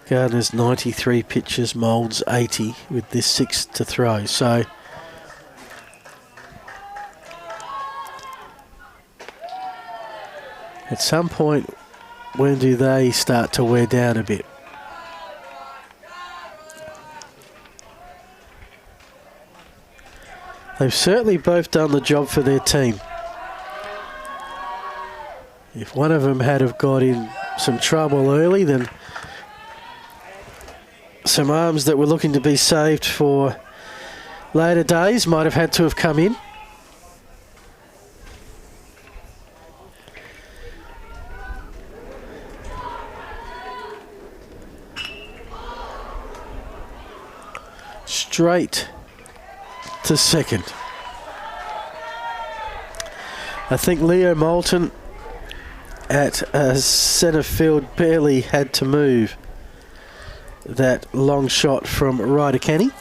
Gardner's 93 pitches, Moulds 80 with this 6 to throw. So at some point, when do they start to wear down a bit? They've certainly both done the job for their team. If one of them had have got in some trouble early, then some arms that were looking to be saved for later days might have had to have come in. Straight to second. I think Leo Moulton at centre field barely had to move that long shot from Ryder Kenny.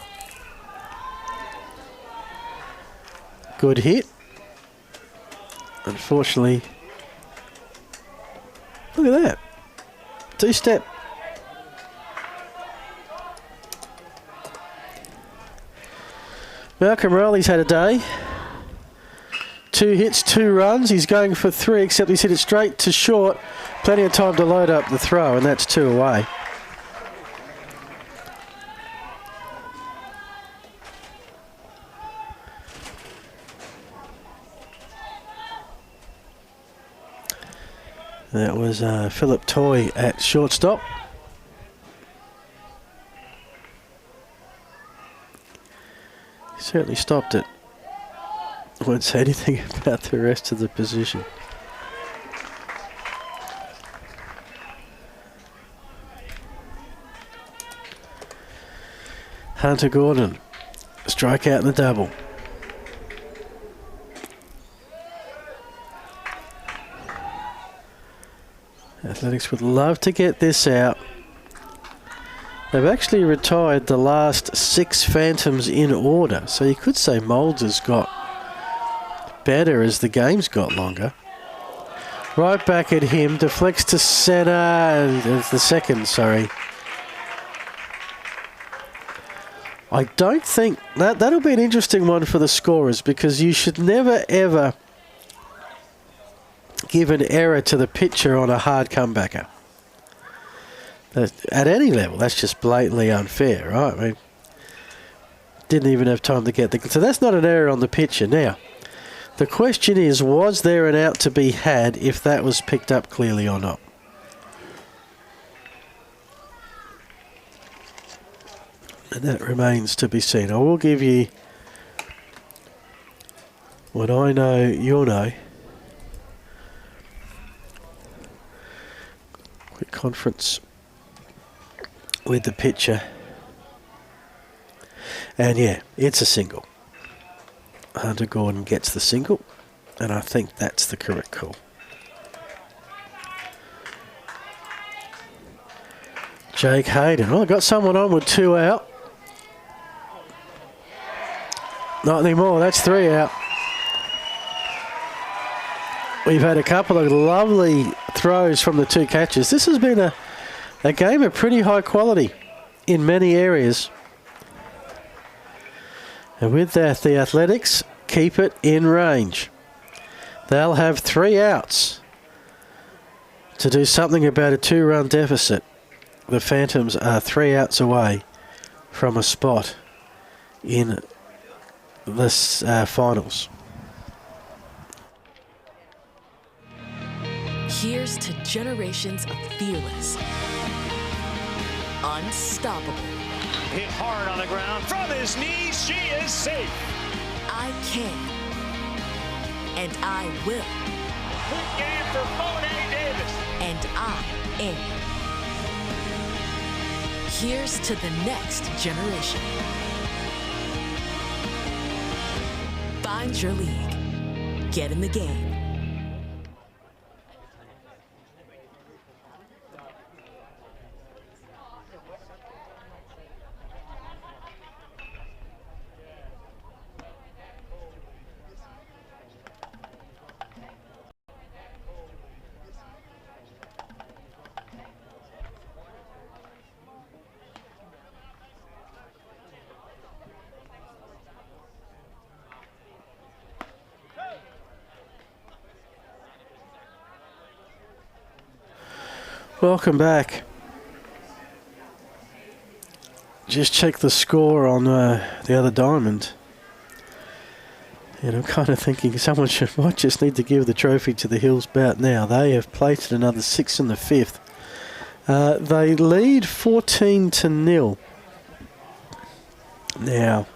Good hit. Unfortunately, look at that. 2-step. Malcolm Rowley's had a day. 2 hits, 2 runs. He's going for 3, except he's hit it straight to short. Plenty of time to load up the throw, and that's 2 away. That was Philip Toy at shortstop. He certainly stopped it. I won't say anything about the rest of the position. Hunter Gordon, strikeout in the double. Athletics would love to get this out. They've actually retired the last 6 Phantoms in order, so you could say Moulds has got better as the game's got longer. Right back at him, deflects to centre, and it's the second, sorry. I don't think that'll be an interesting one for the scorers, because you should never ever give an error to the pitcher on a hard comebacker. At any level, that's just blatantly unfair, right? I mean, didn't even have time to get the... So that's not an error on the pitcher. Now, the question is, was there an out to be had if that was picked up clearly or not? And that remains to be seen. I will give you what I know you'll know. Quick conference with the pitcher. And yeah, it's a single. Hunter Gordon gets the single, and I think that's the correct call. Jake Hayden. Well, got someone on with 2 out. Not anymore, that's 3 out. We've had a couple of lovely throws from the 2 catches. This has been a game of pretty high quality in many areas. And with that, the Athletics keep it in range. They'll have 3 outs to do something about a 2-run deficit. The Phantoms are 3 outs away from a spot in this finals. Here's to generations of fearless, unstoppable. Hit hard on the ground from his knees. She is safe. I can. And I will. Quick game for Monet Davis. And I am. Here's to the next generation. Find your league. Get in the game. Welcome back. Just check the score on the other diamond. And I'm kind of thinking someone might just need to give the trophy to the Hills Bout now. They have placed another 6 in the 5th. They lead 14-0. Now,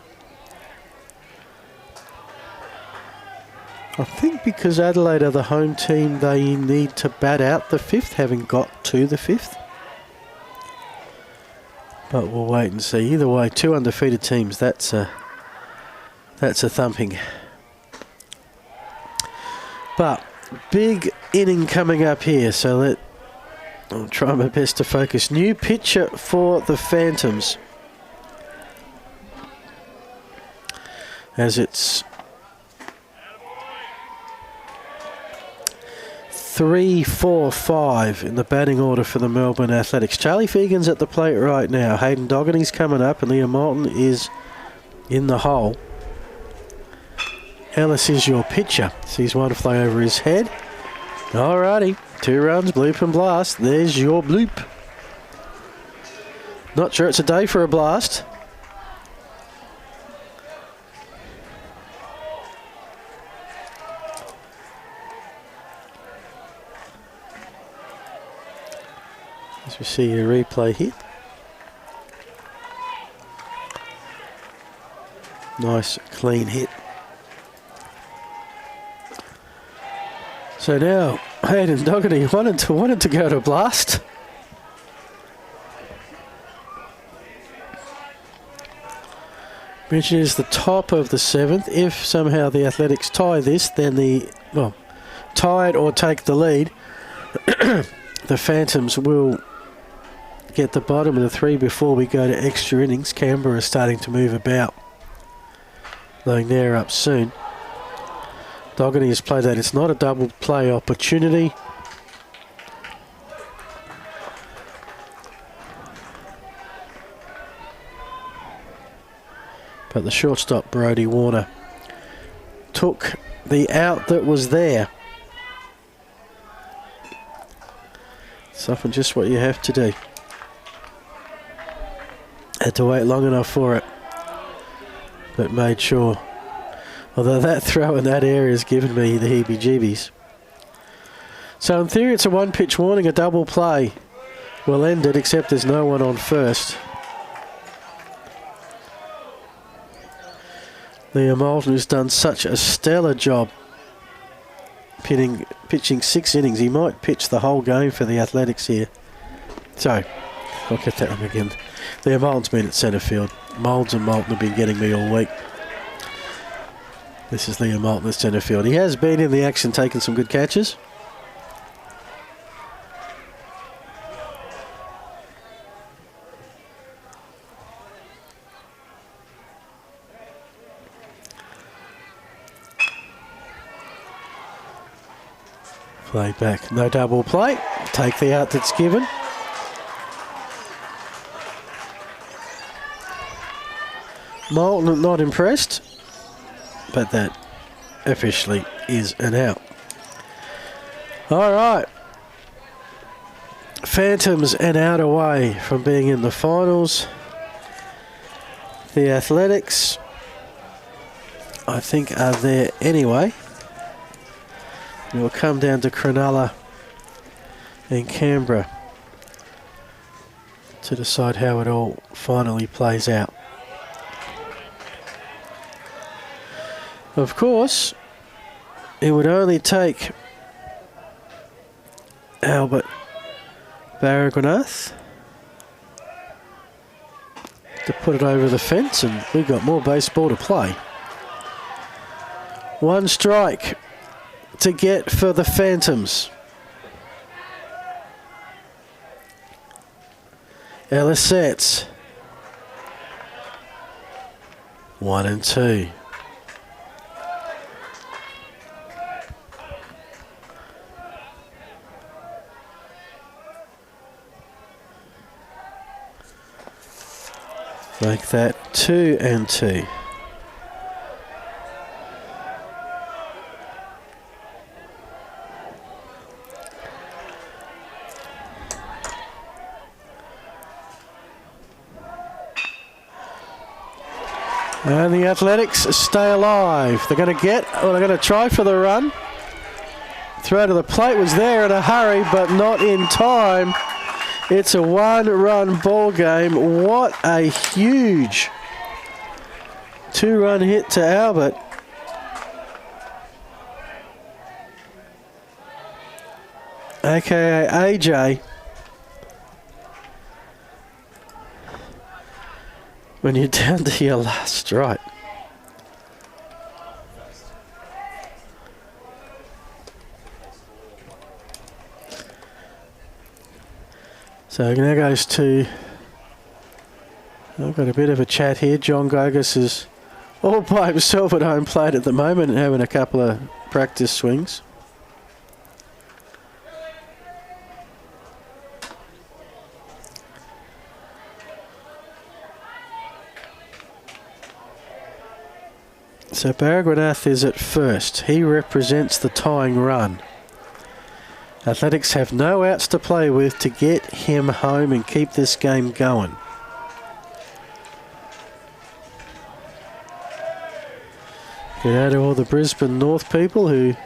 I think because Adelaide are the home team, they need to bat out the 5th, having got to the 5th. But we'll wait and see. Either way, 2 undefeated teams. That's a thumping. But big inning coming up here, so I'll try my best to focus. New pitcher for the Phantoms, as it's 3, 4, 5 in the batting order for the Melbourne Athletics. Charlie Fegan's at the plate right now. Hayden Doggany's coming up, and Liam Moulton is in the hole. Ellis is your pitcher. Sees one fly over his head. Alrighty, 2 runs, bloop and blast. There's your bloop. Not sure it's a day for a blast. As we see a replay here. Nice clean hit. So now Hayden Doggany wanted to go to blast. Which is the top of the 7th. If somehow the Athletics tie this, then tie it or take the lead, the Phantoms will get the bottom of the 3 before we go to extra innings. Canberra is starting to move about, knowing they're up soon. Doggany has played that. It's not a double play opportunity. But the shortstop, Brodie Warner, took the out that was there. It's often just what you have to do. Had to wait long enough for it, but made sure. Although that throw in that area has given me the heebie-jeebies. So in theory it's a 1-pitch warning. A double play will end it, except there's no one on first. Liam Moulton, who's done such a stellar job pitching 6 innings. He might pitch the whole game for the Athletics here. So, I'll get that one again. Liam Moulton's been at centre field. Moulds and Moulton have been getting me all week. This is Liam Moulton at centre field. He has been in the action, taking some good catches. Play back. No double play. Take the out that's given. Moulton not impressed, but that officially is an out. All right. Phantoms an out away from being in the finals. The Athletics, I think, are there anyway. It will come down to Cronulla and Canberra to decide how it all finally plays out. Of course, it would only take Albert Barragunath to put it over the fence, and we've got more baseball to play. One strike to get for the Phantoms. Ellis sets. 1 and 2. Make that 2 and 2. And the Athletics stay alive. They're going to they're going to try for the run. Throw to the plate was there in a hurry, but not in time. It's a one-run ball game. What a huge two-run hit to Albert. AKA AJ. When you're down to your last strike. So now goes to, I've got a bit of a chat here. John Gogas is all by himself at home plate at the moment and having a couple of practice swings. So Barragunath is at first. He represents the tying run. Athletics have no outs to play with to get him home and keep this game going. Good day to all the Brisbane North people who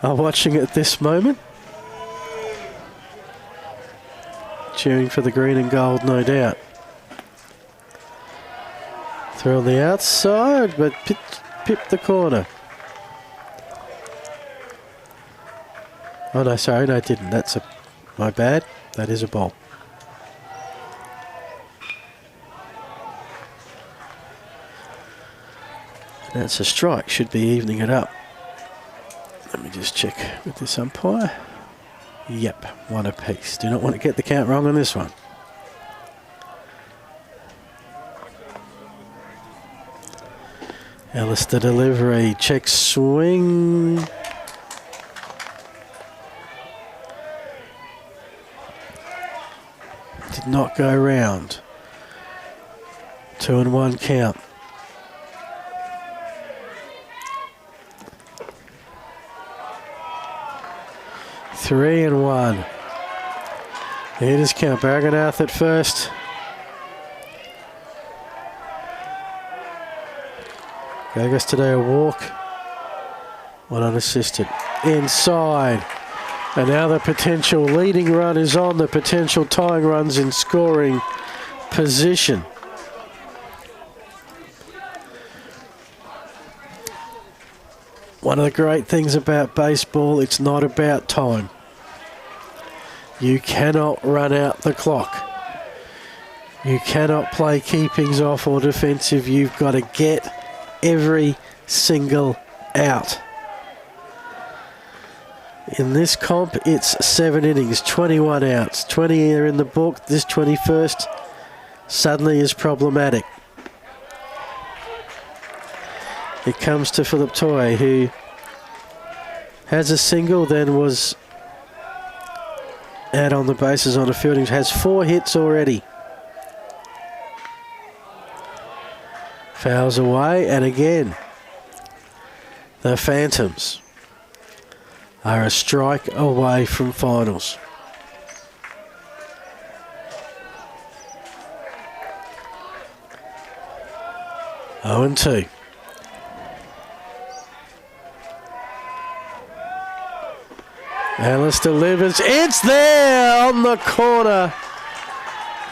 are watching at this moment. Cheering for the green and gold, no doubt. Throw on the outside, but pipped the corner. Oh no, sorry, no, it didn't. That's my bad. That is a ball. That's a strike. Should be evening it up. Let me just check with this umpire. Yep, one apiece. Do not want to get the count wrong on this one. Ellis the delivery, check swing. Did not go round. 2-1 count. Three and 1. Here it is count. Barragunath at first. Gogas today a walk, one unassisted. Inside. And now the potential leading run is on. The potential tying runs in scoring position. One of the great things about baseball, it's not about time. You cannot run out the clock. You cannot play keepings off or defensive. You've got to get every single out. In this comp, it's 7 innings, 21 outs. 20 are in the book. This 21st suddenly is problematic. It comes to Philip Toy, who has a single, then was out on the bases on a fielding. Has 4 hits already. Fouls away, and again, the Phantoms are a strike away from finals. Oh and 2. Ellis delivers. It's there on the corner.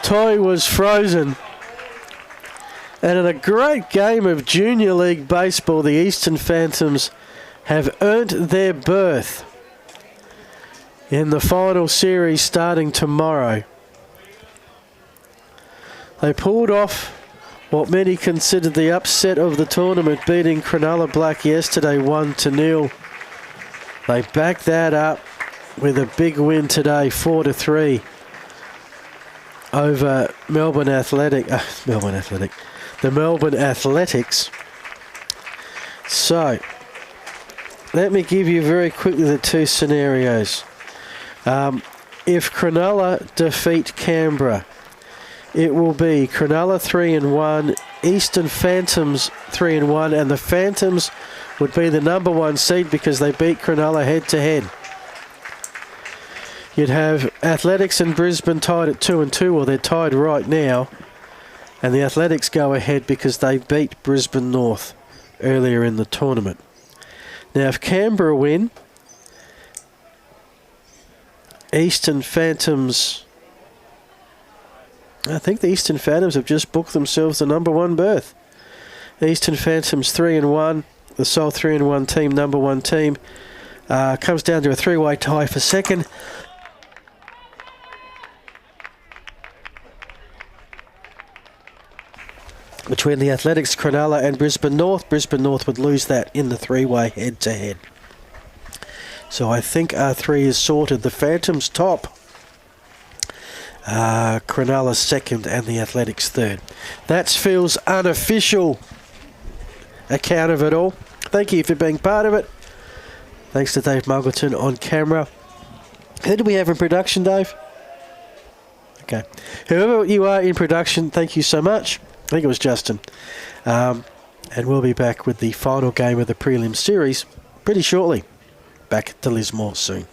Toy was frozen. And in a great game of Junior League baseball, the Eastern Phantoms have earned their berth in the final series starting tomorrow. They pulled off what many considered the upset of the tournament, beating Cronulla Black yesterday 1-0. They backed that up with a big win today, 4-3 over the Melbourne Athletics. So, let me give you very quickly the two scenarios. If Cronulla defeat Canberra, it will be Cronulla 3-1, Eastern Phantoms 3-1, and the Phantoms would be the number 1 seed because they beat Cronulla head-to-head. You'd have Athletics and Brisbane tied at 2-2, or they're tied right now, and the Athletics go ahead because they beat Brisbane North earlier in the tournament. Now, if Canberra win, Eastern Phantoms, I think the Eastern Phantoms have just booked themselves the number 1 berth. Eastern Phantoms 3-1, the sole 3-1 team, number 1 team. Comes down to a 3-way tie for second. Between the Athletics, Cronulla and Brisbane North. Brisbane North would lose that in the 3-way head-to-head. So I think R3 is sorted. The Phantoms top, Cronulla second, and the Athletics third. That's Phil's unofficial account of it all. Thank you for being part of it. Thanks to Dave Muggleton on camera. Who do we have in production, Dave? Okay. Whoever you are in production, thank you so much. I think it was Justin. And we'll be back with the final game of the prelim series pretty shortly. Back to Lismore soon.